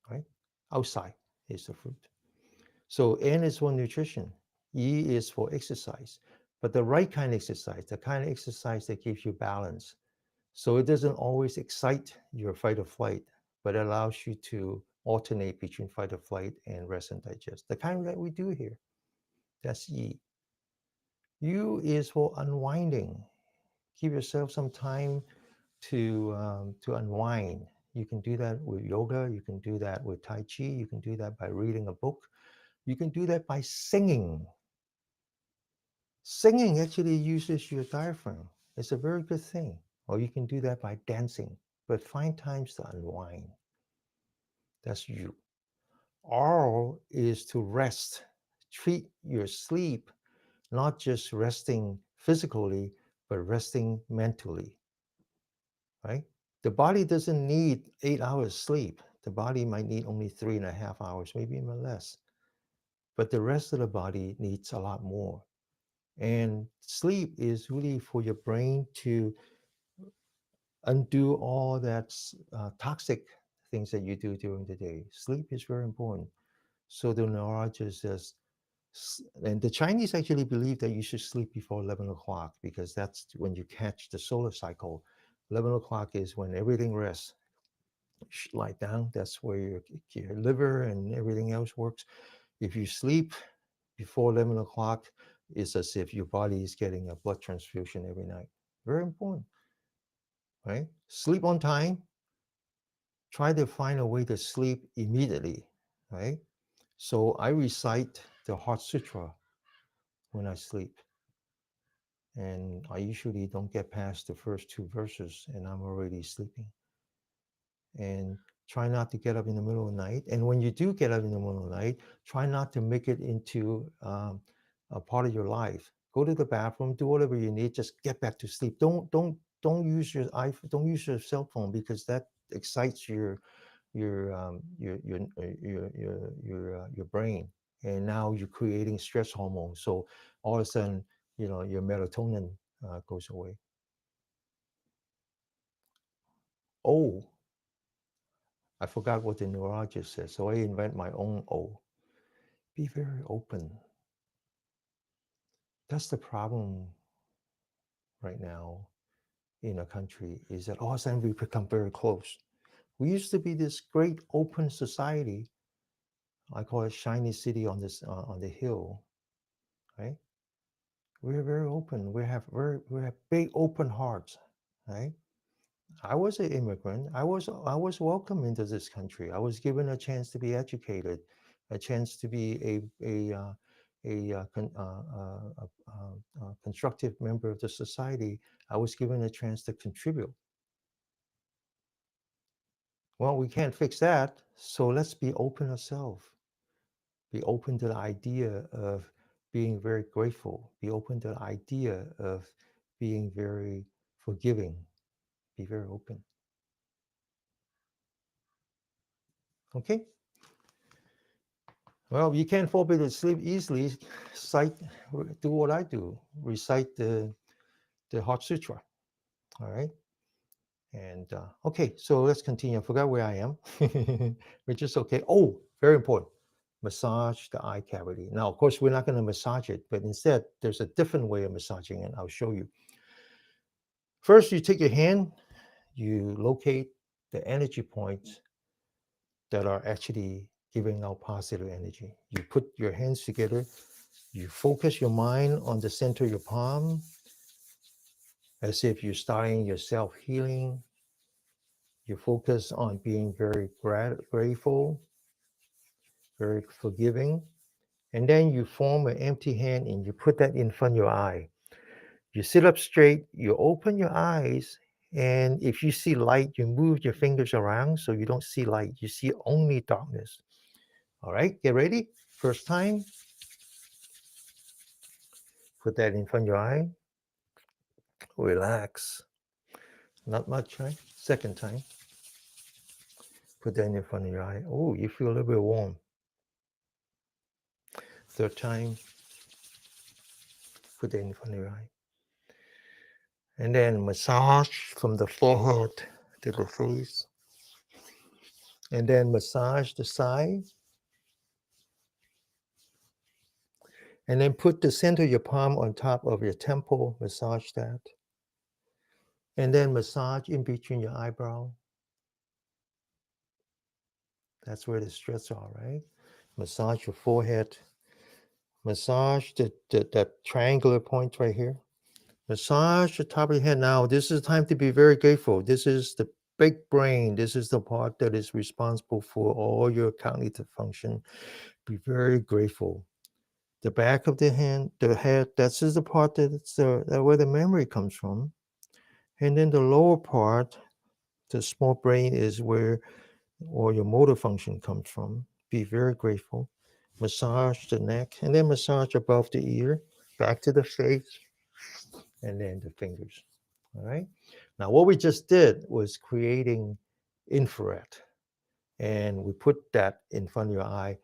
right? Outside is the fruit. So N is for nutrition, E is for exercise, but the right kind of exercise, the kind of exercise that gives you balance. So it doesn't always excite your fight or flight, but it allows you to alternate between fight or flight and rest and digest. The kind that we do here, that's E. U is for unwinding. Give yourself some time to unwind. You can do that with yoga. You can do that with Tai Chi. You can do that by reading a book. You can do that by singing. Singing actually uses your diaphragm. It's a very good thing. Or you can do that by dancing. But find times to unwind. That's you. R is to rest. Treat your sleep not just resting physically, but resting mentally, right? The body doesn't need 8 hours sleep. The body might need only 3.5 hours, maybe even less. But the rest of the body needs a lot more. And sleep is really for your brain to undo all that toxic things that you do during the day. Sleep is very important. So the neurologist says, and the Chinese actually believe that you should sleep before 11 o'clock because that's when you catch the solar cycle. 11 o'clock is when everything rests. You should lie down. That's where your liver and everything else works. If you sleep before 11 o'clock, it's as if your body is getting a blood transfusion every night. Very important, right? Sleep on time. Try to find a way to sleep immediately, right? So I recite the Heart Sutra when I sleep. And I usually don't get past the first two verses and I'm already sleeping. And try not to get up in the middle of the night. And when you do get up in the middle of the night, try not to make it into a part of your life. Go to the bathroom, do whatever you need, just get back to sleep. Don't use your iPhone, don't use your cell phone because that excites your brain, and now you're creating stress hormones. So all of a sudden, your melatonin goes away. Oh, I forgot what the neurologist said, so I invent my own O. Be very open. That's the problem right now in a country, is that all of a sudden we become very close. We used to be this great open society. I call it shiny city on the hill, right? We're very open. We have big open hearts, right? I was an immigrant. I was welcome into this country. I was given a chance to be educated, a chance to be a constructive member of the society. I was given a chance to contribute. Well, we can't fix that, so let's be open ourselves. Be open to the idea of being very grateful. Be open to the idea of being very forgiving. Be very open. Okay? Well, you can't fall to sleep easily. Do what I do. Recite the Heart Sutra. All right? And okay, so let's continue. I forgot where I am, which is okay. Oh, very important. Massage the eye cavity. Now, of course, we're not going to massage it, but instead, there's a different way of massaging it. I'll show you. First, you take your hand, you locate the energy points that are actually giving out positive energy. You put your hands together, you focus your mind on the center of your palm, as if you're starting your self healing. You focus on being very grateful, very forgiving. And then you form an empty hand and you put that in front of your eye. You sit up straight, you open your eyes, and if you see light, you move your fingers around so you don't see light. You see only darkness. All right, get ready. First time. Put that in front of your eye. Relax. Not much, right? Second time. Put that in front of your eye. Oh, you feel a little bit warm. Third time. Put that in front of your eye. And then massage from the forehead to the face. And then massage the side. And then put the center of your palm on top of your temple. Massage that. And then massage in between your eyebrow. That's where the stress are, right? Massage your forehead. Massage that triangular point right here. Massage the top of your head. Now, this is time to be very grateful. This is the big brain. This is the part that is responsible for all your cognitive function. Be very grateful. The back of the hand, the head, that's just the part that's where the memory comes from. And then the lower part, the small brain, is where all your motor function comes from. Be very grateful. Massage the neck, and then massage above the ear, back to the face, and then the fingers. All right. Now, what we just did was creating infrared, and we put that in front of your eye,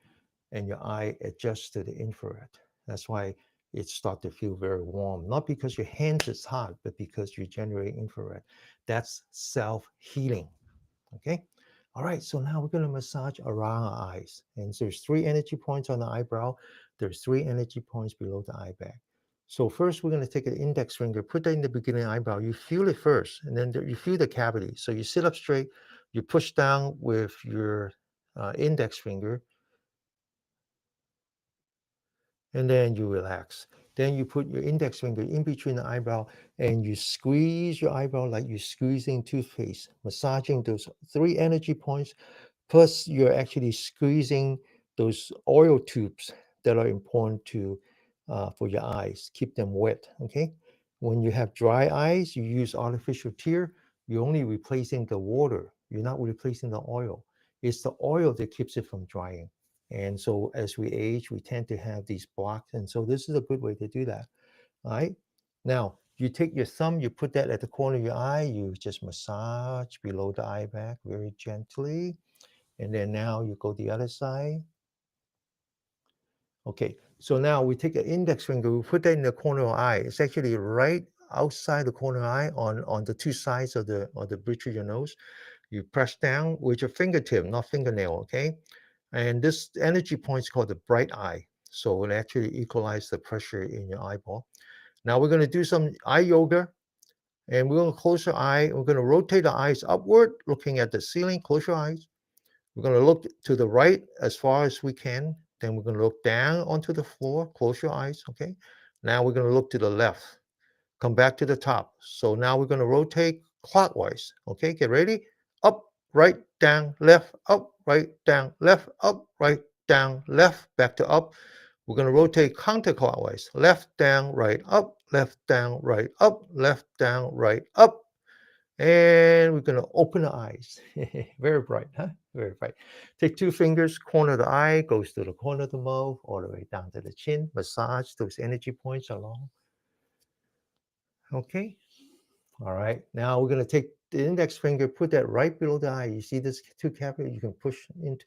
and your eye adjusts to the infrared. That's why it starts to feel very warm, not because your hands is hot, but because you generate infrared. That's self-healing. Okay. All right. So now we're going to massage around our eyes. And so there's 3 energy points on the eyebrow. There's 3 energy points below the eye bag. So first, we're going to take an index finger, put that in the beginning eyebrow. You feel it first, and then you feel the cavity. So you sit up straight, you push down with your index finger, and then you relax. Then you put your index finger in between the eyebrow and you squeeze your eyebrow like you're squeezing toothpaste, massaging those 3 energy points. Plus, you're actually squeezing those oil tubes that are important to for your eyes. Keep them wet. Okay. When you have dry eyes, you use artificial tear. You're only replacing the water. You're not replacing the oil. It's the oil that keeps it from drying. And so as we age, we tend to have these blocks. And so this is a good way to do that. All right. Now, you take your thumb, you put that at the corner of your eye, you just massage below the eye bag very gently. And then now you go the other side. Okay, so now we take an index finger, we put that in the corner of the eye. It's actually right outside the corner of the eye on the 2 sides of the bridge of your nose. You press down with your fingertip, not fingernail, okay? And this energy point is called the bright eye. So it actually equalizes the pressure in your eyeball. Now we're going to do some eye yoga, and we're going to close your eye. We're going to rotate the eyes upward, looking at the ceiling. Close your eyes. We're going to look to the right as far as we can. Then we're going to look down onto the floor. Close your eyes, okay? Now we're going to look to the left. Come back to the top. So now we're going to rotate clockwise, okay? Get ready. Up, right, down, left, up, right, down, left, up, right, down, left, back to up. We're going to rotate counterclockwise. Left, down, right, up, left, down, right, up, left, down, right, up. And we're going to open the eyes. Very bright, huh? Very bright. Take 2 fingers, corner of the eye, goes to the corner of the mouth, all the way down to the chin. Massage those energy points along. Okay. All right. Now we're going to take the index finger, put that right below the eye. You see this 2 cavity you can push into.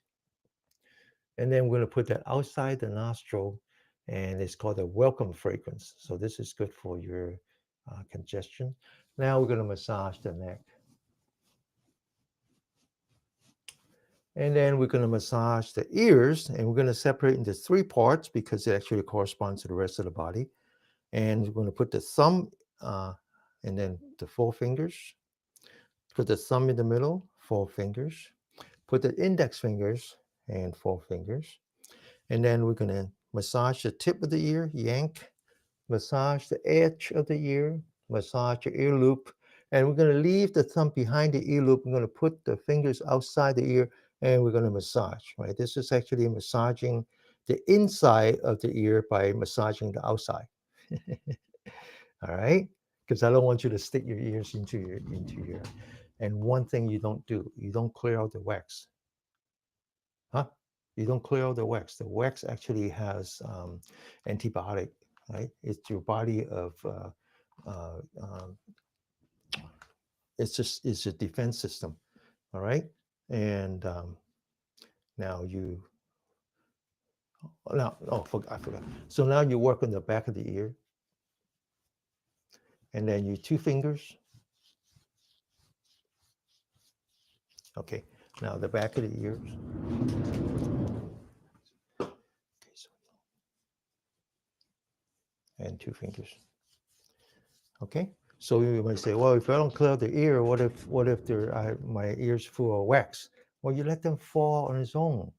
And then we're going to put that outside the nostril, and it's called a welcome fragrance. So this is good for your congestion. Now we're going to massage the neck. And then we're going to massage the ears, and we're going to separate into 3 parts because it actually corresponds to the rest of the body. And we're going to put the thumb and then the 4 fingers. Put the thumb in the middle, 4 fingers. Put the index fingers and 4 fingers. And then we're going to massage the tip of the ear, yank, massage the edge of the ear, massage your ear loop. And we're going to leave the thumb behind the ear loop. We're going to put the fingers outside the ear, and we're going to massage, right? This is actually massaging the inside of the ear by massaging the outside. All right? Because I don't want you to stick your ears into your. And one thing you don't do, you don't clear out the wax. Huh? You don't clear out the wax. The wax actually has antibiotic right? It's your body of, uh, um, it's a defense system, all right? And now you, now, oh, I forgot. So now you work on the back of the ear, and then you two fingers, okay? Now the back of the ears, okay, so, and two fingers, okay? So you might say, well, if I don't clear the ear, what if my ears full of wax? Well, you let them fall on its own.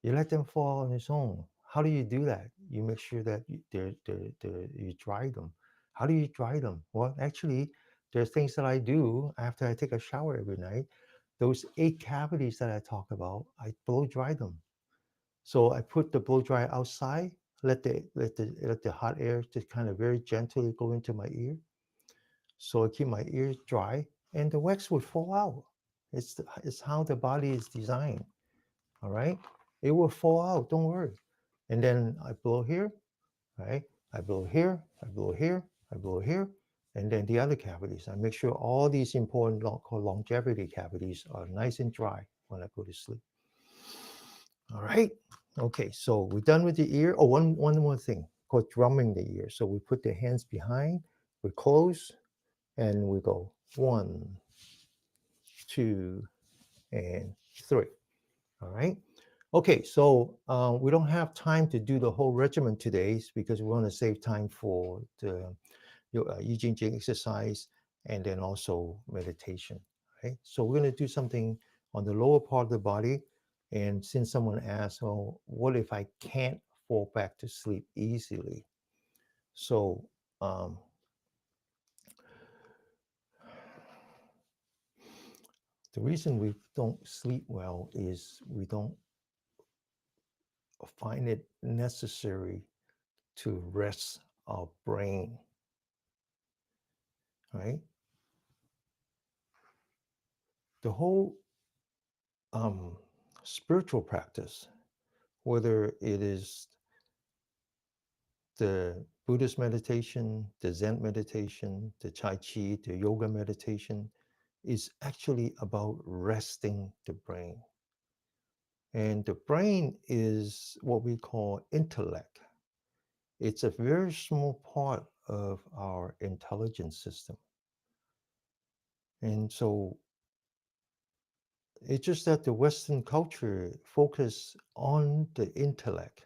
You let them fall on its own. How do you do that? You make sure that you dry them. How do you dry them? Well, actually, there's things that I do after I take a shower every night. Those 8 cavities that I talk about, I blow dry them. So I put the blow dryer outside, let the hot air just kind of very gently go into my ear. So I keep my ears dry, and the wax would fall out. It's how the body is designed. All right, it will fall out. Don't worry. And then I blow here, right? I blow here, I blow here, I blow here, and then the other cavities. I make sure all these important called longevity cavities are nice and dry when I go to sleep. All right. Okay, so we're done with the ear. Oh, one more thing called drumming the ear. So we put the hands behind, we close, and we go 1, 2, and 3. All right. Okay, so we don't have time to do the whole regimen today because we want to save time for the Eugene exercise and then also meditation. Right. So we're going to do something on the lower part of the body. And since someone asked, "Oh, what if I can't fall back to sleep easily?" So um, the reason we don't sleep well is we don't find it necessary to rest our brain, right? The whole um, spiritual practice, whether it is the Buddhist meditation, the Zen meditation, the Tai Chi, the yoga meditation, is actually about resting the brain. And the brain is what we call intellect. It's a very small part of our intelligence system. And so it's just that the Western culture focus on the intellect,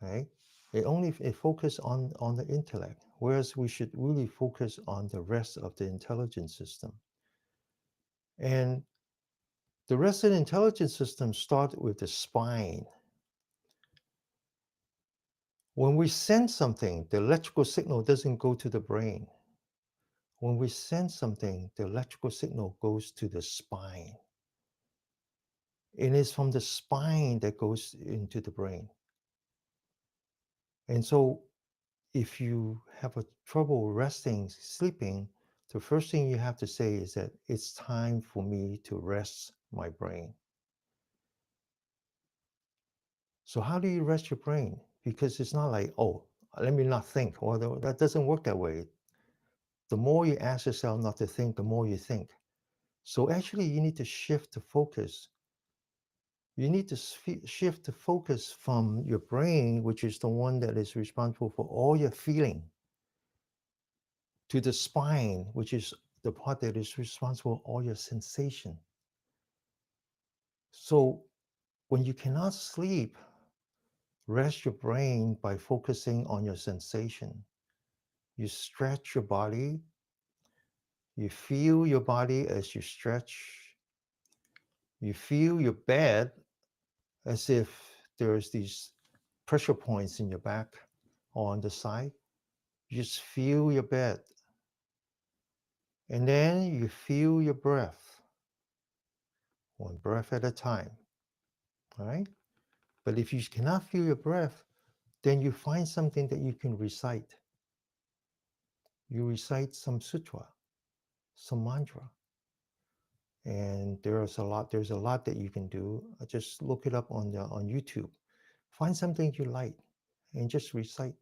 right? It focus on the intellect, whereas we should really focus on the rest of the intelligence system. And the rest of the intelligence system start with the spine. When we send something, the electrical signal doesn't go to the brain. When we send something, the electrical signal goes to the spine. It is from the spine that goes into the brain. And so if you have a trouble resting, sleeping, the first thing you have to say is that it's time for me to rest my brain. So how do you rest your brain? Because it's not like, oh, let me not think. Well, that doesn't work that way. The more you ask yourself not to think, the more you think. So actually, you need to shift the focus. You need to shift the focus from your brain, which is the one that is responsible for all your feeling, to the spine, which is the part that is responsible for all your sensation. So when you cannot sleep, rest your brain by focusing on your sensation. You stretch your body, you feel your body as you stretch, you feel your bed as if there's these pressure points in your back or on the side. You just feel your bed. And then you feel your breath, one breath at a time. All right? But if you cannot feel your breath, then you find something that you can recite. You recite some sutra, some mantra. And there's a lot that you can do. Just look it up on YouTube. Find something you like and just recite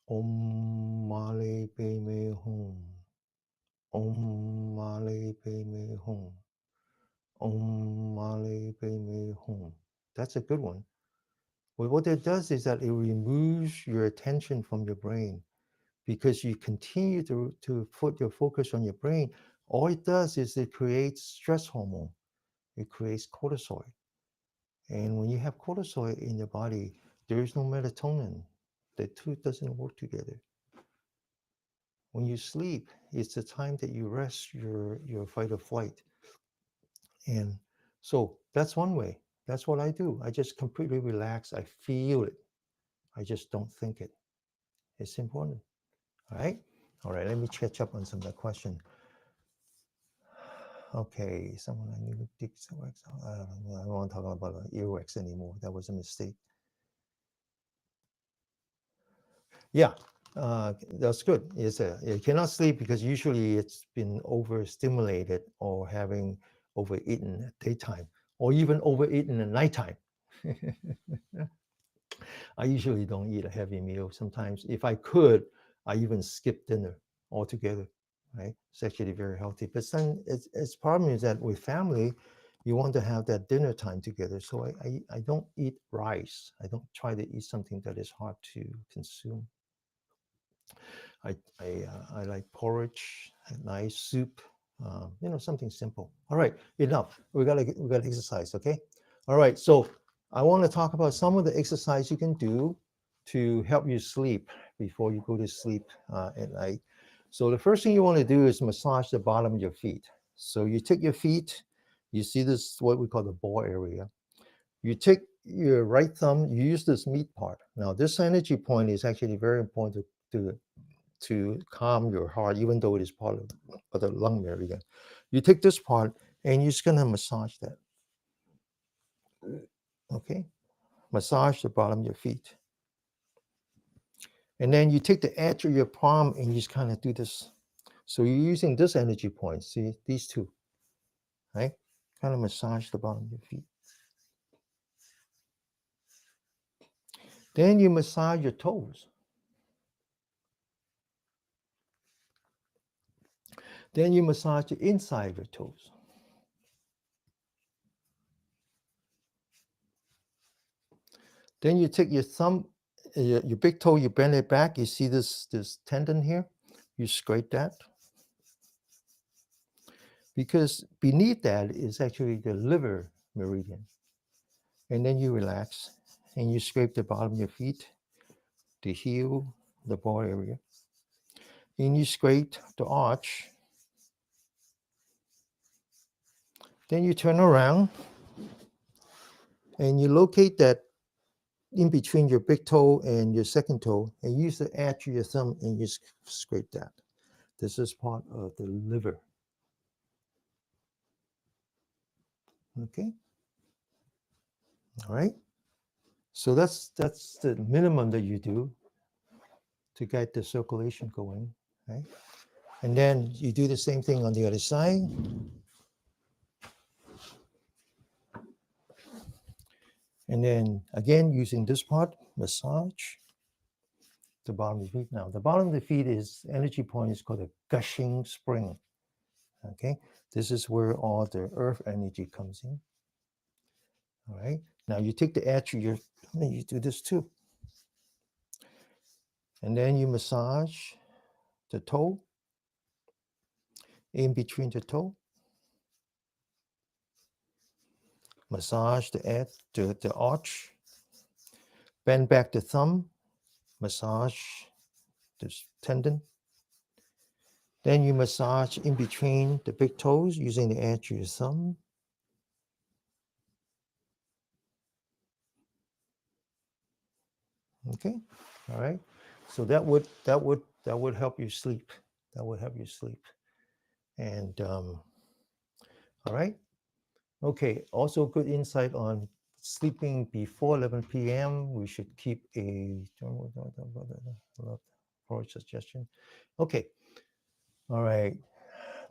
Om Male Padme Hum. Om Male Padme Hum. Om Male Padme Hum. That's a good one. Well, what it does is that it removes your attention from your brain because you continue to put your focus on your brain. All it does is it creates stress hormone. It creates cortisol. And when you have cortisol in your body, there is no melatonin. The two doesn't work together. When you sleep, it's the time that you rest your fight or flight. And so that's one way. That's what I do. I just completely relax. I feel it. I just don't think it. It's important. All right. All right. Let me catch up on some of the question. Okay. Someone I need to dig some wax. I don't want to talk about earwax anymore. That was a mistake. Yeah. That's good. You cannot sleep because usually it's been overstimulated or having overeaten at daytime or even overeaten at nighttime. I usually don't eat a heavy meal. Sometimes, if I could, I even skip dinner altogether. Right? It's actually very healthy. But then its problem is that with family, you want to have that dinner time together. So I don't eat rice. I don't try to eat something that is hard to consume. I like porridge, a nice soup, something simple. All right, enough. We gotta exercise, okay? All right, so I want to talk about some of the exercise you can do to help you sleep before you go to sleep at night. So the first thing you want to do is massage the bottom of your feet. So you take your feet, you see this what we call the ball area. You take your right thumb, you use this meat part. Now this energy point is actually very important to calm your heart, even though it is part of the lung meridian. You take this part and you're just gonna massage that. Okay, massage the bottom of your feet, and then you take the edge of your palm and you just kind of do this. So you're using this energy point. See these two, right? Kind of massage the bottom of your feet. Then you massage your toes. Then you massage the inside of your toes. Then you take your thumb, your big toe, you bend it back. You see this tendon here? You scrape that. Because beneath that is actually the liver meridian. And then you relax and you scrape the bottom of your feet, the heel, the ball area. And you scrape the arch. Then you turn around and you locate that in between your big toe and your second toe and use the edge of your thumb and you scrape that. This is part of the liver. Okay. All right. So that's the minimum that you do to get the circulation going. Right. And then you do the same thing on the other side. And then again, using this part, massage the bottom of the feet. Now, the bottom of the feet is energy point is called a gushing spring. Okay. This is where all the earth energy comes in. All right. Now you take the edge of your, you do this too. And then you massage the toe in between the toe. Massage the edge, the arch. Bend back the thumb. Massage this tendon. Then you massage in between the big toes using the edge of your thumb. Okay, all right. So that would help you sleep. That would help you sleep. And all right. Okay. Also, good insight on sleeping before 11 p.m. We should keep a for suggestion. Okay. All right.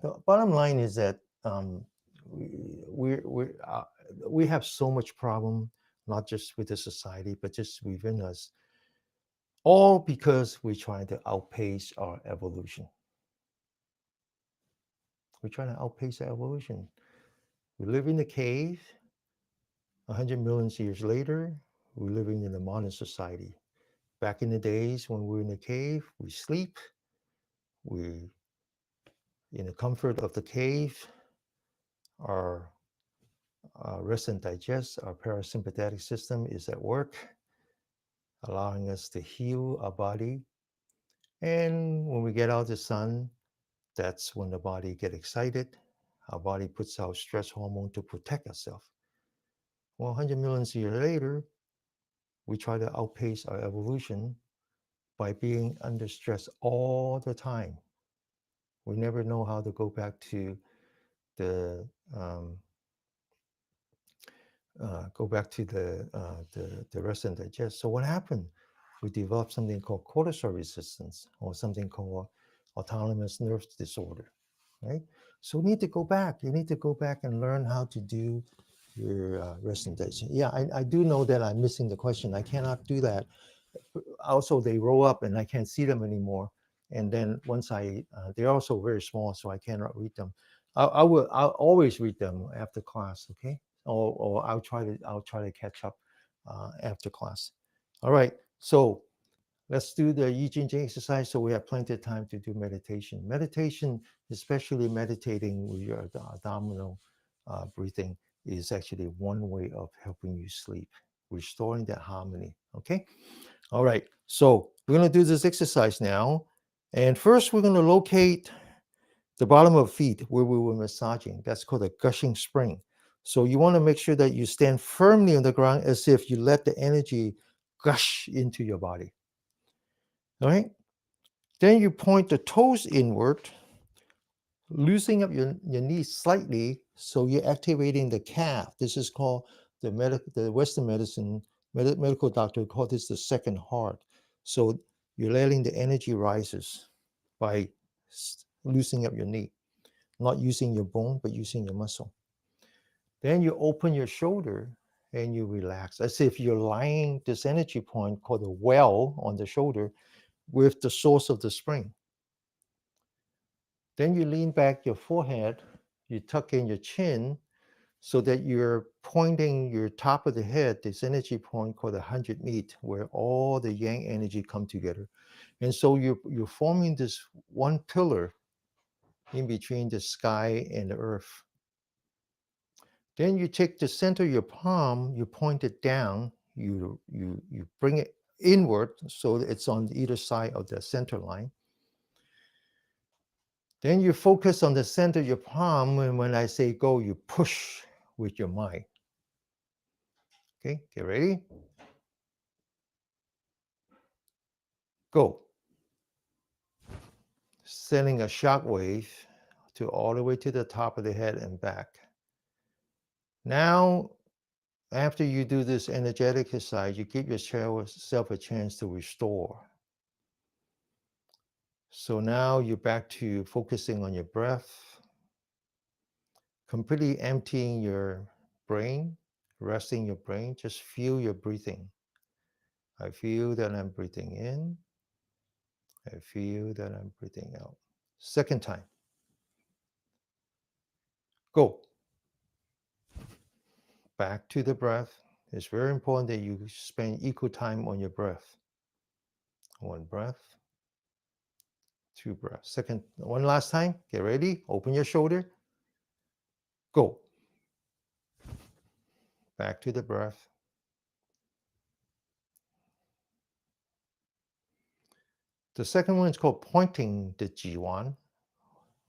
The bottom line is that we we have so much problem not just with the society, but just within us, all because we're trying to outpace our evolution. We're trying to outpace our evolution. We live in a cave. 100 million years later, we're living in a modern society. Back in the days when we were in the cave, we sleep, we in the comfort of the cave, our rest and digest, our parasympathetic system is at work, allowing us to heal our body. And when we get out of the sun, that's when the body get excited. Our body puts out stress hormone to protect ourselves. Well, 100 million years later, we try to outpace our evolution by being under stress all the time. We never know how to go back to the the rest and digest. So what happened? We developed something called cortisol resistance, or something called autonomous nerve disorder, right? So we need to go back. You need to go back and learn how to do your rest and digest. Yeah, I do know that I'm missing the question. I cannot do that. Also, they roll up and I can't see them anymore. And then once they're also very small, so I cannot read them. I'll always read them after class, okay? Or I'll try to catch up after class. All right, so let's do the Yi Jing Jing exercise so we have plenty of time to do meditation. Meditation, especially meditating with your abdominal breathing, is actually one way of helping you sleep, restoring that harmony, okay? All right, so we're going to do this exercise now. And first, we're going to locate the bottom of feet where we were massaging. That's called a gushing spring. So you want to make sure that you stand firmly on the ground as if you let the energy gush into your body. All right. Then you point the toes inward, loosening up your knees slightly so you're activating the calf. This is called the Western medicine medical doctor call this the second heart. So you're letting the energy rises by loosening up your knee, not using your bone, but using your muscle. Then you open your shoulder and you relax as if you're lying this energy point called a well on the shoulder with the source of the spring. Then you lean back your forehead, you tuck in your chin so that you're pointing your top of the head, this energy point called the 100 meet, where all the yang energy come together. And so you're forming this one pillar in between the sky and the earth. Then you take the center of your palm, you point it down, you bring it inward so it's on either side of the center line. Then you focus on the center of your palm, and when I say go, you push with your mind. Okay, get ready? Go. Sending a shock wave to all the way to the top of the head and back. Now, after you do this energetic exercise, you give yourself a chance to restore. So now you're back to focusing on your breath, completely emptying your brain, resting your brain. Just feel your breathing. I feel that I'm breathing in. I feel that I'm breathing out. Second time. Go. Back to the breath. It's very important that you spend equal time on your breath. One breath, two breaths. Second, one last time. Get ready. Open your shoulder. Go. Back to the breath. The second one is called pointing the Jiwan,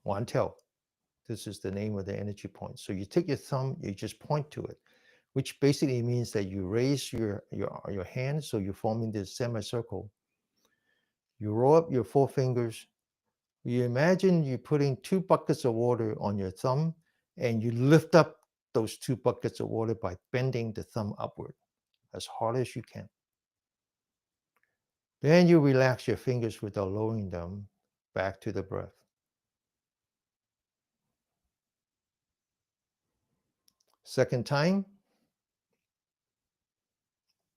Wan Tiao. This is the name of the energy point. So you take your thumb, you just point to it, which basically means that you raise your hand, so you're forming this semicircle. You roll up your four fingers. You imagine you're putting 2 buckets of water on your thumb, and you lift up those 2 buckets of water by bending the thumb upward as hard as you can. Then you relax your fingers without lowering them back to the breath. Second time.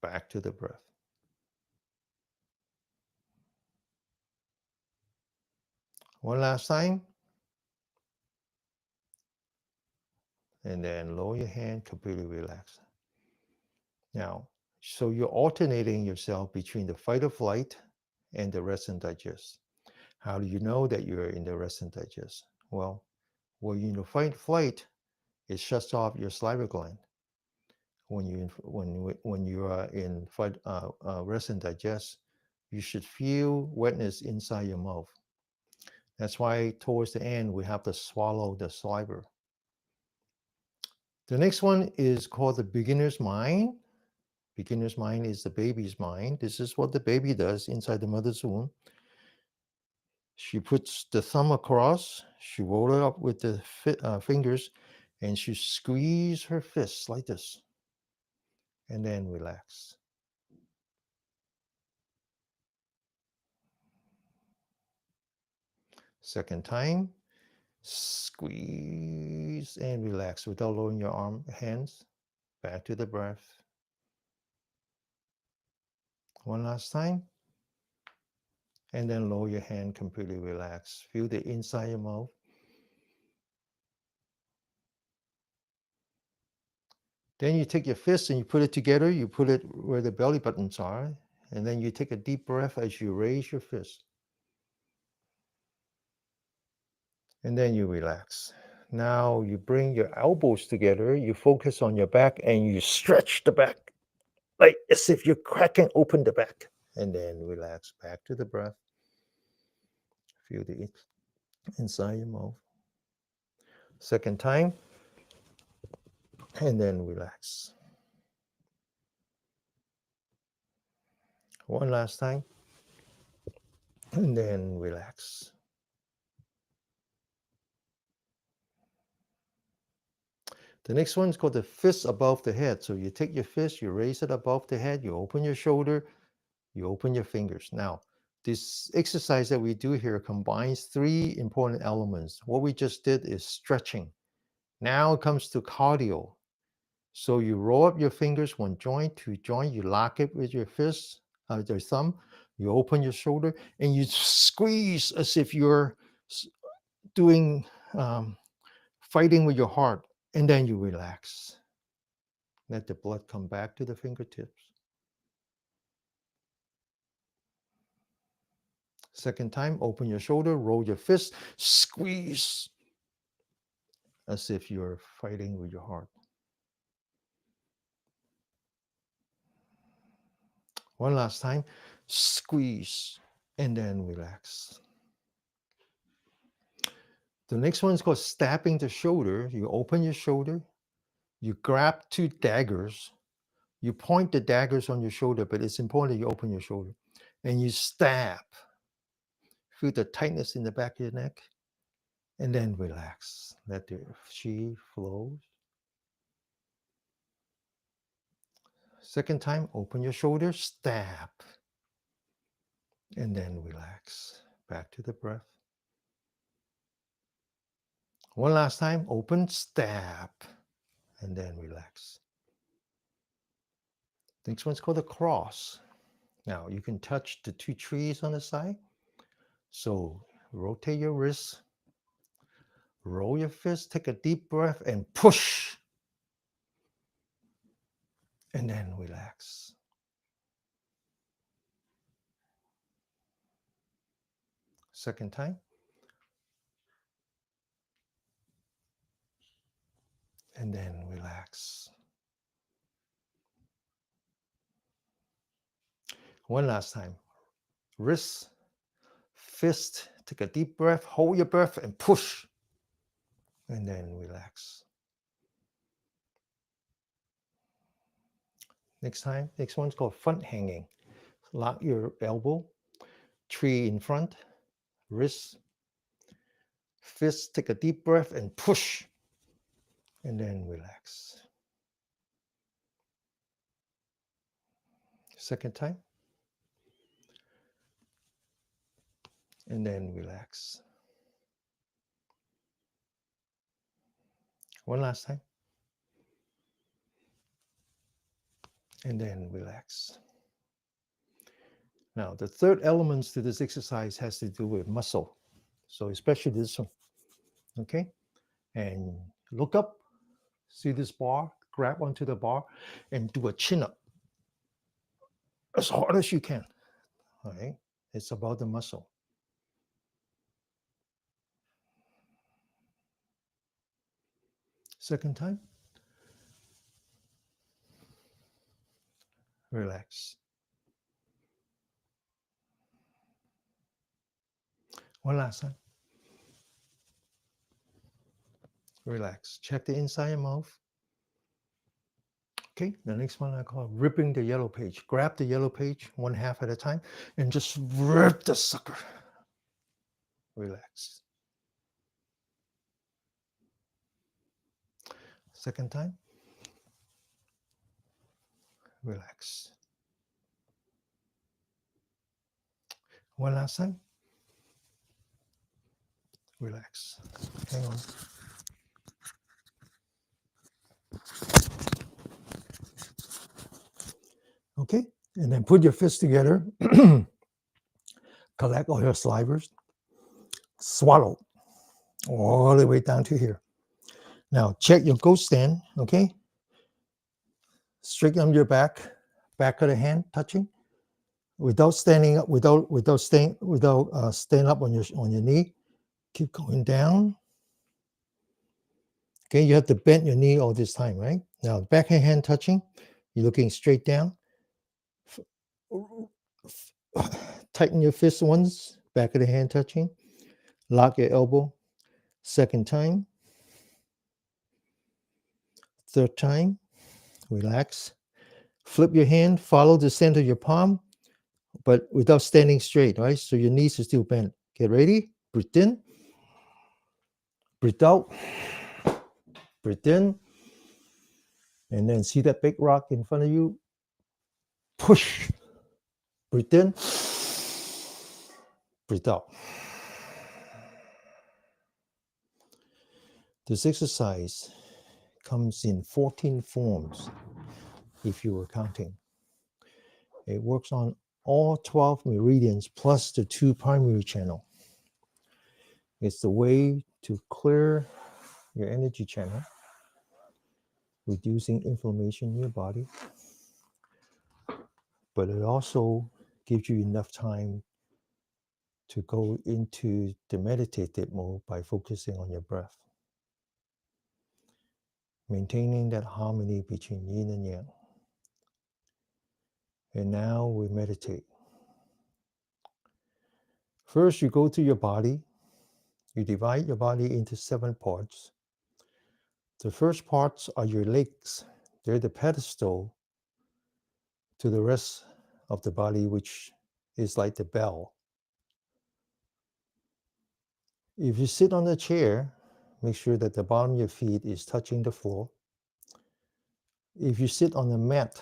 back to the breath. One last time. And then lower your hand, completely relax. Now, so you're alternating yourself between the fight or flight and the rest and digest. How do you know that you're in the rest and digest? Well, when you're in the fight flight, it shuts off your salivary gland. When you are in fight rest and digest, you should feel wetness inside your mouth. That's why towards the end we have to swallow the saliva. The next one is called the beginner's mind. Beginner's mind is the baby's mind. This is what the baby does inside the mother's womb. She puts the thumb across, she rolls it up with the fingers, and she squeezes her fists like this, and then relax. Second time, squeeze and relax without lowering your hands. Back to the breath. One last time. And then lower your hand, completely relax. Feel the inside of your mouth. Then you take your fist and you put it together. You put it where the belly buttons are. And then you take a deep breath as you raise your fist. And then you relax. Now you bring your elbows together. You focus on your back and you stretch the back like as if you're cracking open the back. And then relax back to the breath. Feel the inside your mouth. Second time. And then relax. One last time. And then relax. The next one is called the fist above the head. So you take your fist, you raise it above the head, you open your shoulder, you open your fingers. Now, this exercise that we do here combines three important elements. What we just did is stretching. Now it comes to cardio. So you roll up your fingers one joint, two joint, you lock it with your fist, your thumb, you open your shoulder, and you squeeze as if you're doing fighting with your heart, and then you relax. Let the blood come back to the fingertips. Second time, open your shoulder, roll your fist, squeeze as if you're fighting with your heart. One last time, squeeze, and then relax. The next one is called stabbing the shoulder. You open your shoulder, you grab two daggers, you point the daggers on your shoulder, but it's important that you open your shoulder, and you stab. Feel the tightness in the back of your neck, and then relax. Let the chi flow. Second time, open your shoulders, stab, and then relax. Back to the breath. One last time, open, stab, and then relax. Next one's called a cross. Now you can touch the two trees on the side. So rotate your wrists, roll your fist, take a deep breath, and push. And then relax. Second time. And then relax. One last time. Wrist, fist, take a deep breath, hold your breath, and push. And then relax. Next one's called front hanging. Lock your elbow, tree in front, wrist, fist, take a deep breath and push. And then relax. Second time. And then relax. One last time. and then relax. Now, the third element to this exercise has to do with muscle. So especially this one, okay? And look up, see this bar, grab onto the bar and do a chin up as hard as you can, all right? It's about the muscle. Second time, relax. One last time, relax. Check the inside of your mouth. Okay, the next one I call ripping the yellow page. Grab the yellow page one half at a time and just rip the sucker. Relax. Second time, relax. One last time, relax. Hang on. Okay, and then put your fists together. Collect all your salivas. Swallow all the way down to here. Now check your ghost stand, okay? Straighten your back of the hand touching, without standing up, without staying up on your knee. Keep going down. Okay, you have to bend your knee all this time, right? Now back of your hand touching, you're looking straight down. Tighten your fist once, back of the hand touching. Lock your elbow. Second time. Third time. Relax. Flip your hand, follow the center of your palm, but without standing straight, right? So your knees are still bent. Get ready. Breathe in. Breathe out. Breathe in. And then see that big rock in front of you? Push. Breathe in. Breathe out. This exercise comes in 14 forms, if you were counting. It works on all 12 meridians plus the 2 primary channel. It's the way to clear your energy channel, reducing inflammation in your body, but it also gives you enough time to go into the meditative mode by focusing on your breath, maintaining that harmony between yin and yang. And now we meditate. First, you go to your body. You divide your body into 7 parts. The first parts are your legs. They're the pedestal to the rest of the body, which is like the bell. If you sit on a chair, make sure that the bottom of your feet is touching the floor. If you sit on a mat,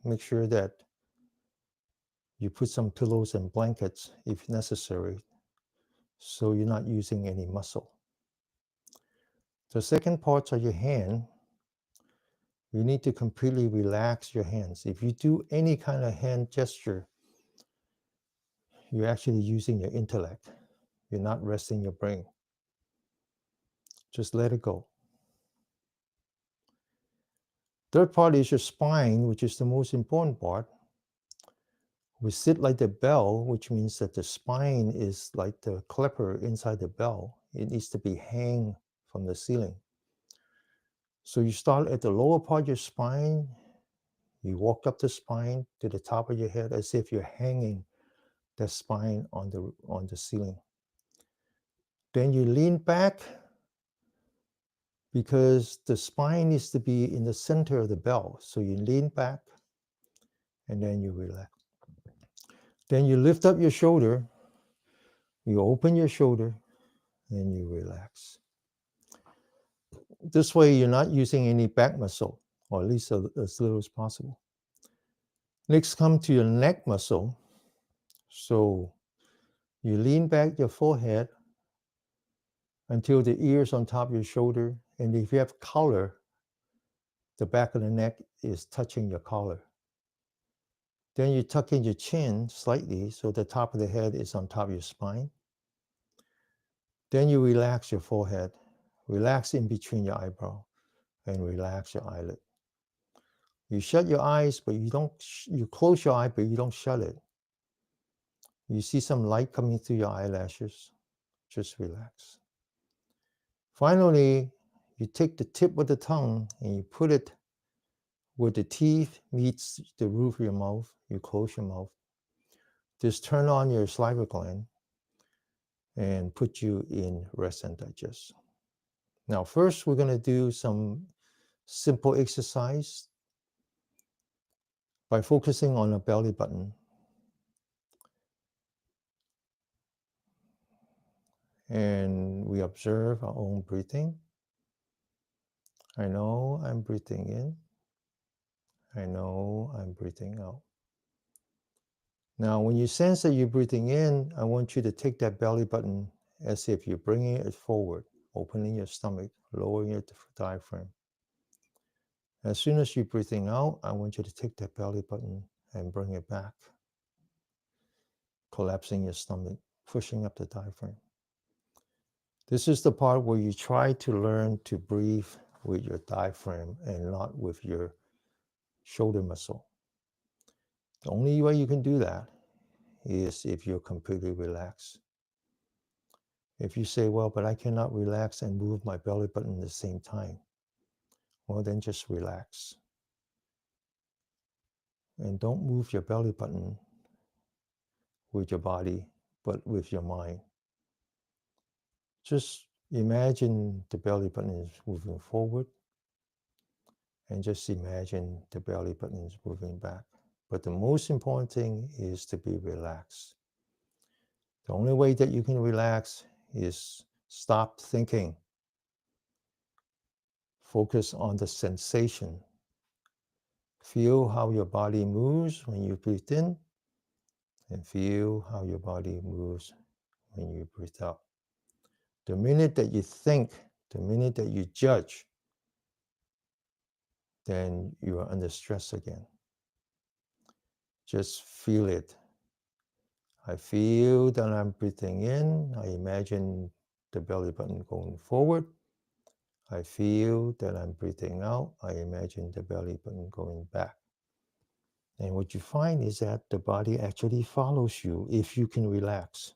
make sure that you put some pillows and blankets if necessary, so you're not using any muscle. The second parts are your hand. You need to completely relax your hands. If you do any kind of hand gesture, you're actually using your intellect. You're not resting your brain. Just let it go. Third part is your spine, which is the most important part. We sit like the bell, which means that the spine is like the clipper inside the bell. It needs to be hang from the ceiling. So you start at the lower part of your spine. You walk up the spine to the top of your head as if you're hanging the spine on the ceiling. Then you lean back because the spine needs to be in the center of the bell. So you lean back and then you relax. Then you lift up your shoulder, you open your shoulder, and you relax. This way you're not using any back muscle, or at least as little as possible. Next, come to your neck muscle. So you lean back your forehead until the ears on top of your shoulder. And if you have collar, the back of the neck is touching your collar. Then you tuck in your chin slightly so the top of the head is on top of your spine. Then you relax your forehead, relax in between your eyebrow, and relax your eyelid. You shut your eyes, but you close your eye, but you don't shut it. You see some light coming through your eyelashes, just relax. Finally, you take the tip of the tongue and you put it where the teeth meets the roof of your mouth. You close your mouth. Just turn on your saliva gland and put you in rest and digest. Now, first, we're going to do some simple exercise by focusing on the belly button. And we observe our own breathing. I know I'm breathing in. I know I'm breathing out. Now, when you sense that you're breathing in, I want you to take that belly button as if you're bringing it forward, opening your stomach, lowering your diaphragm. As soon as you're breathing out, I want you to take that belly button and bring it back, collapsing your stomach, pushing up the diaphragm. This is the part where you try to learn to breathe with your diaphragm and not with your shoulder muscle. The only way you can do that is if you're completely relaxed. If you say, well, but I cannot relax and move my belly button at the same time, well, then just relax. And don't move your belly button with your body, but with your mind. Just imagine the belly button is moving forward, and just imagine the belly button is moving back. But the most important thing is to be relaxed. The only way that you can relax is stop thinking. Focus on the sensation. Feel how your body moves when you breathe in, and feel how your body moves when you breathe out. The minute that you think, the minute that you judge, then you are under stress again. Just feel it. I feel that I'm breathing in. I imagine the belly button going forward. I feel that I'm breathing out. I imagine the belly button going back. And what you find is that the body actually follows you if you can relax.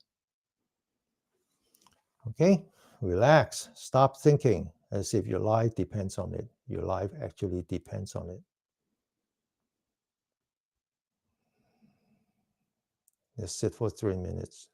Okay? Relax. Stop thinking as if your life depends on it. Your life actually depends on it. Just sit for 3 minutes.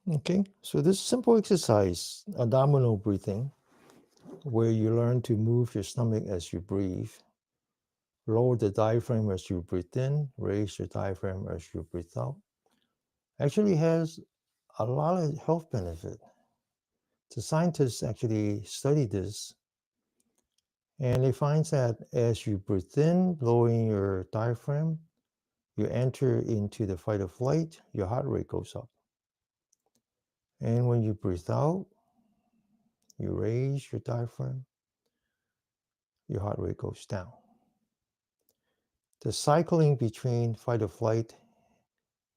Okay, so this simple exercise, abdominal breathing, where you learn to move your stomach as you breathe, lower the diaphragm as you breathe in, raise your diaphragm as you breathe out, actually has a lot of health benefit. The scientists actually study this, and they find that as you breathe in, lowering your diaphragm, you enter into the fight or flight, your heart rate goes up. And when you breathe out, you raise your diaphragm, your heart rate goes down. The cycling between fight or flight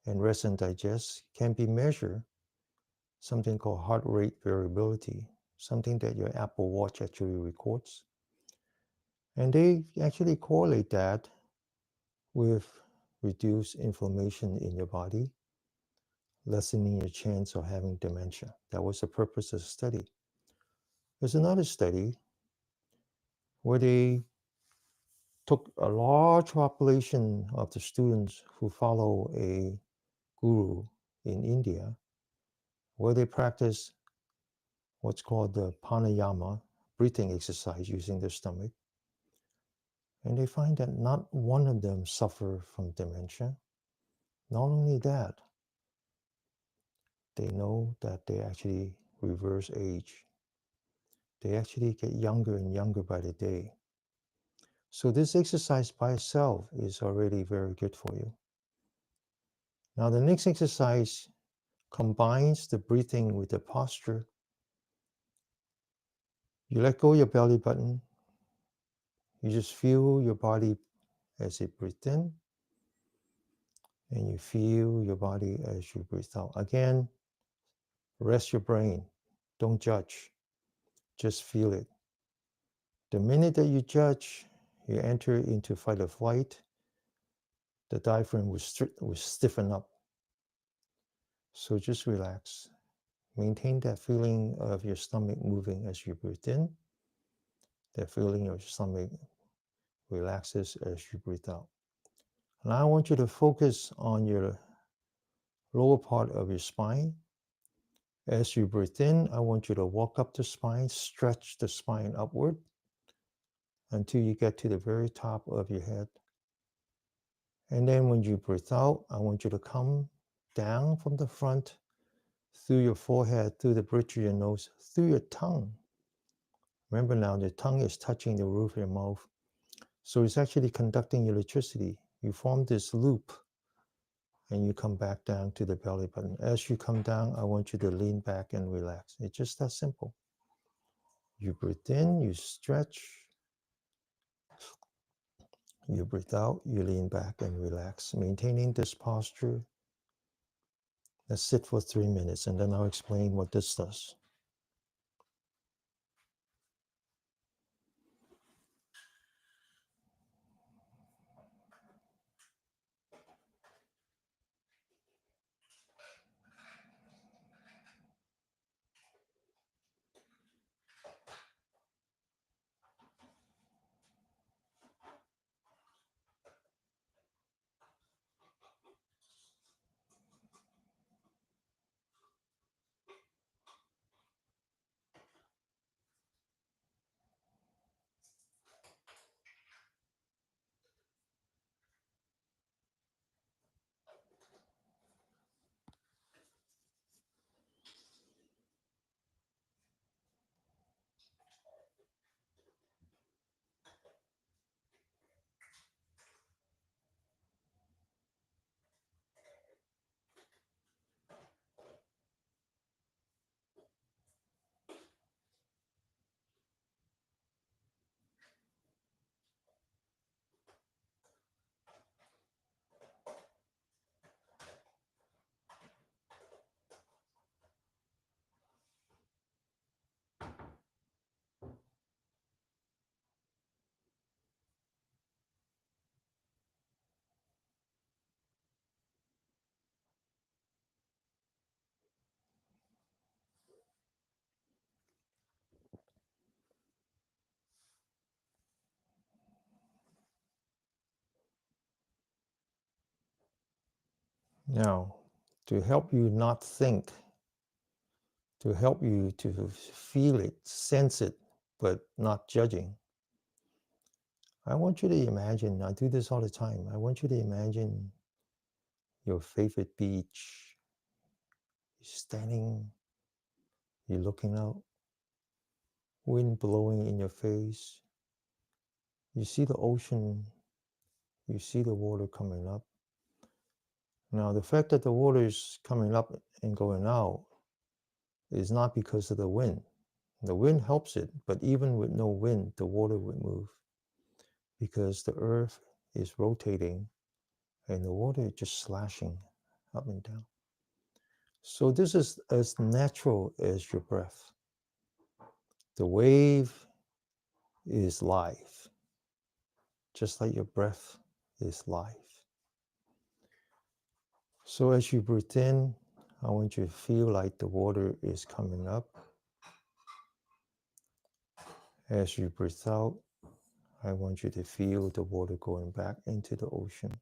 and rest and digest can be measured, something called heart rate variability, something that your Apple Watch actually records. And they actually correlate that with reduced inflammation in your body, lessening your chance of having dementia. That was the purpose of the study. There's another study where they took a large population of the students who follow a guru in India, where they practice what's called the pranayama, breathing exercise using their stomach. And they find that not one of them suffer from dementia. Not only that, they know that they actually reverse age. They actually get younger and younger by the day. So this exercise by itself is already very good for you. Now the next exercise combines the breathing with the posture. You let go your belly button. You just feel your body as it breathes in, and you feel your body as you breathe out. Again, rest your brain. Don't judge. Just feel it. The minute that you judge, you enter into fight or flight, the diaphragm will stiffen up. So just relax. Maintain that feeling of your stomach moving as you breathe in. That feeling of your stomach relaxes as you breathe out. Now I want you to focus on your lower part of your spine. As you breathe in, I want you to walk up the spine, stretch the spine upward until you get to the very top of your head. And then when you breathe out, I want you to come down from the front, through your forehead, through the bridge of your nose, through your tongue. Remember now, the tongue is touching the roof of your mouth. So it's actually conducting electricity. You form this loop and you come back down to the belly button. As you come down, I want you to lean back and relax. It's just that simple. You breathe in, you stretch. You breathe out, you lean back and relax. Maintaining this posture. Let's sit for 3 minutes and then I'll explain what this does. Now, to help you not think to help you to feel it, sense it, but not judging. I want you to imagine, I do this all the time, I want you to imagine your favorite beach. You're standing, you're looking out, wind blowing in your face. You see the ocean, you see the water coming up. Now, the fact that the water is coming up and going out is not because of the wind. The wind helps it, but even with no wind, the water would move because the earth is rotating and the water is just slashing up and down. So this is as natural as your breath. The wave is life, just like your breath is life. So as you breathe in, I want you to feel like the water is coming up. As you breathe out, I want you to feel the water going back into the ocean.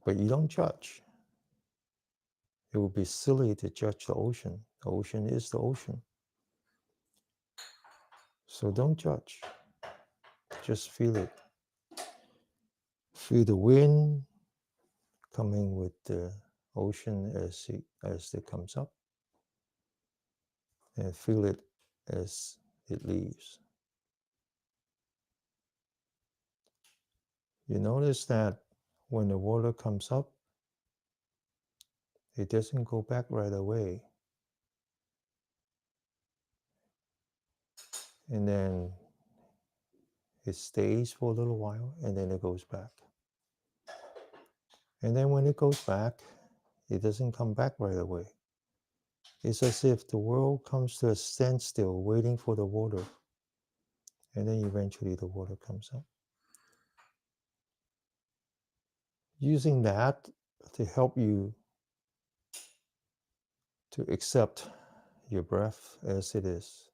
But you don't judge. It would be silly to judge the ocean. The ocean is the ocean. So don't judge. Just feel it. Feel the wind coming with the ocean as it comes up. And feel it as it leaves. You notice that when the water comes up, it doesn't go back right away. And then it stays for a little while and then it goes back. And then when it goes back, it doesn't come back right away. It's as if the world comes to a standstill waiting for the water. And then eventually the water comes up. Using that to help you to accept your breath as it is.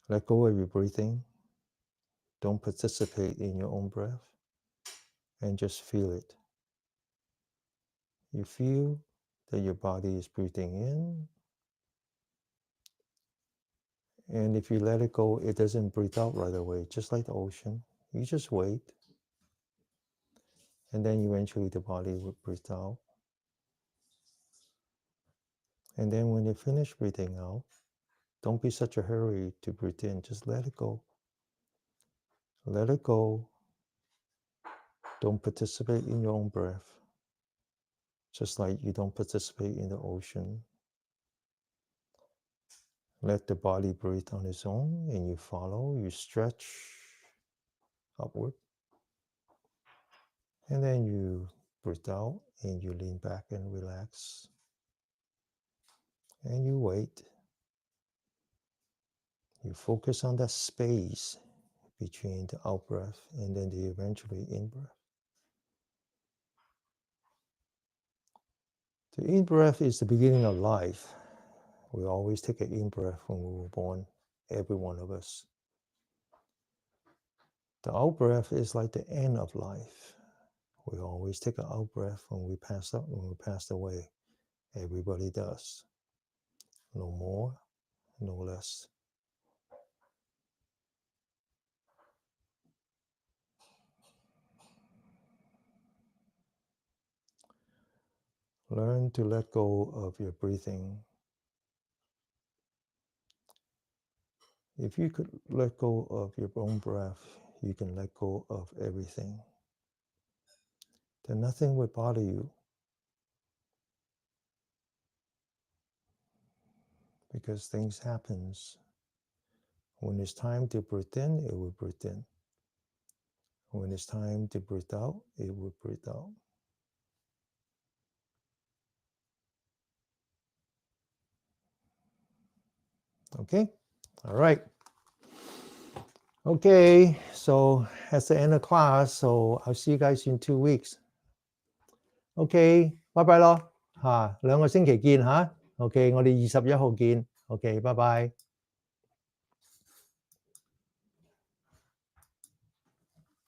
Let go of your breathing. Don't participate in your own breath. And just feel it. You feel that your body is breathing in. And if you let it go, it doesn't breathe out right away, just like the ocean. You just wait. And then eventually the body will breathe out. And then when you finish breathing out, don't be such a hurry to breathe in. Just let it go. Let it go. Don't participate in your own breath. Just like you don't participate in the ocean. Let the body breathe on its own and you follow, you stretch upward. And then you breathe out and you lean back and relax. And you wait. You focus on that space between the out-breath and then the eventually in-breath. The in-breath is the beginning of life. We always take an in-breath when we were born, every one of us. The out-breath is like the end of life. We always take an out-breath when we pass away. Everybody does. No more, no less. Learn to let go of your breathing. If you could let go of your own breath, you can let go of everything. Then nothing would bother you. Because things happen. When it's time to breathe in, it will breathe in. When it's time to breathe out, it will breathe out. Okay? All right. Okay, so that's the end of class. So I'll see you guys in 2 weeks. Okay, bye bye 咯嚇，2個星期見嚇。OK，我哋21號見。OK，拜拜。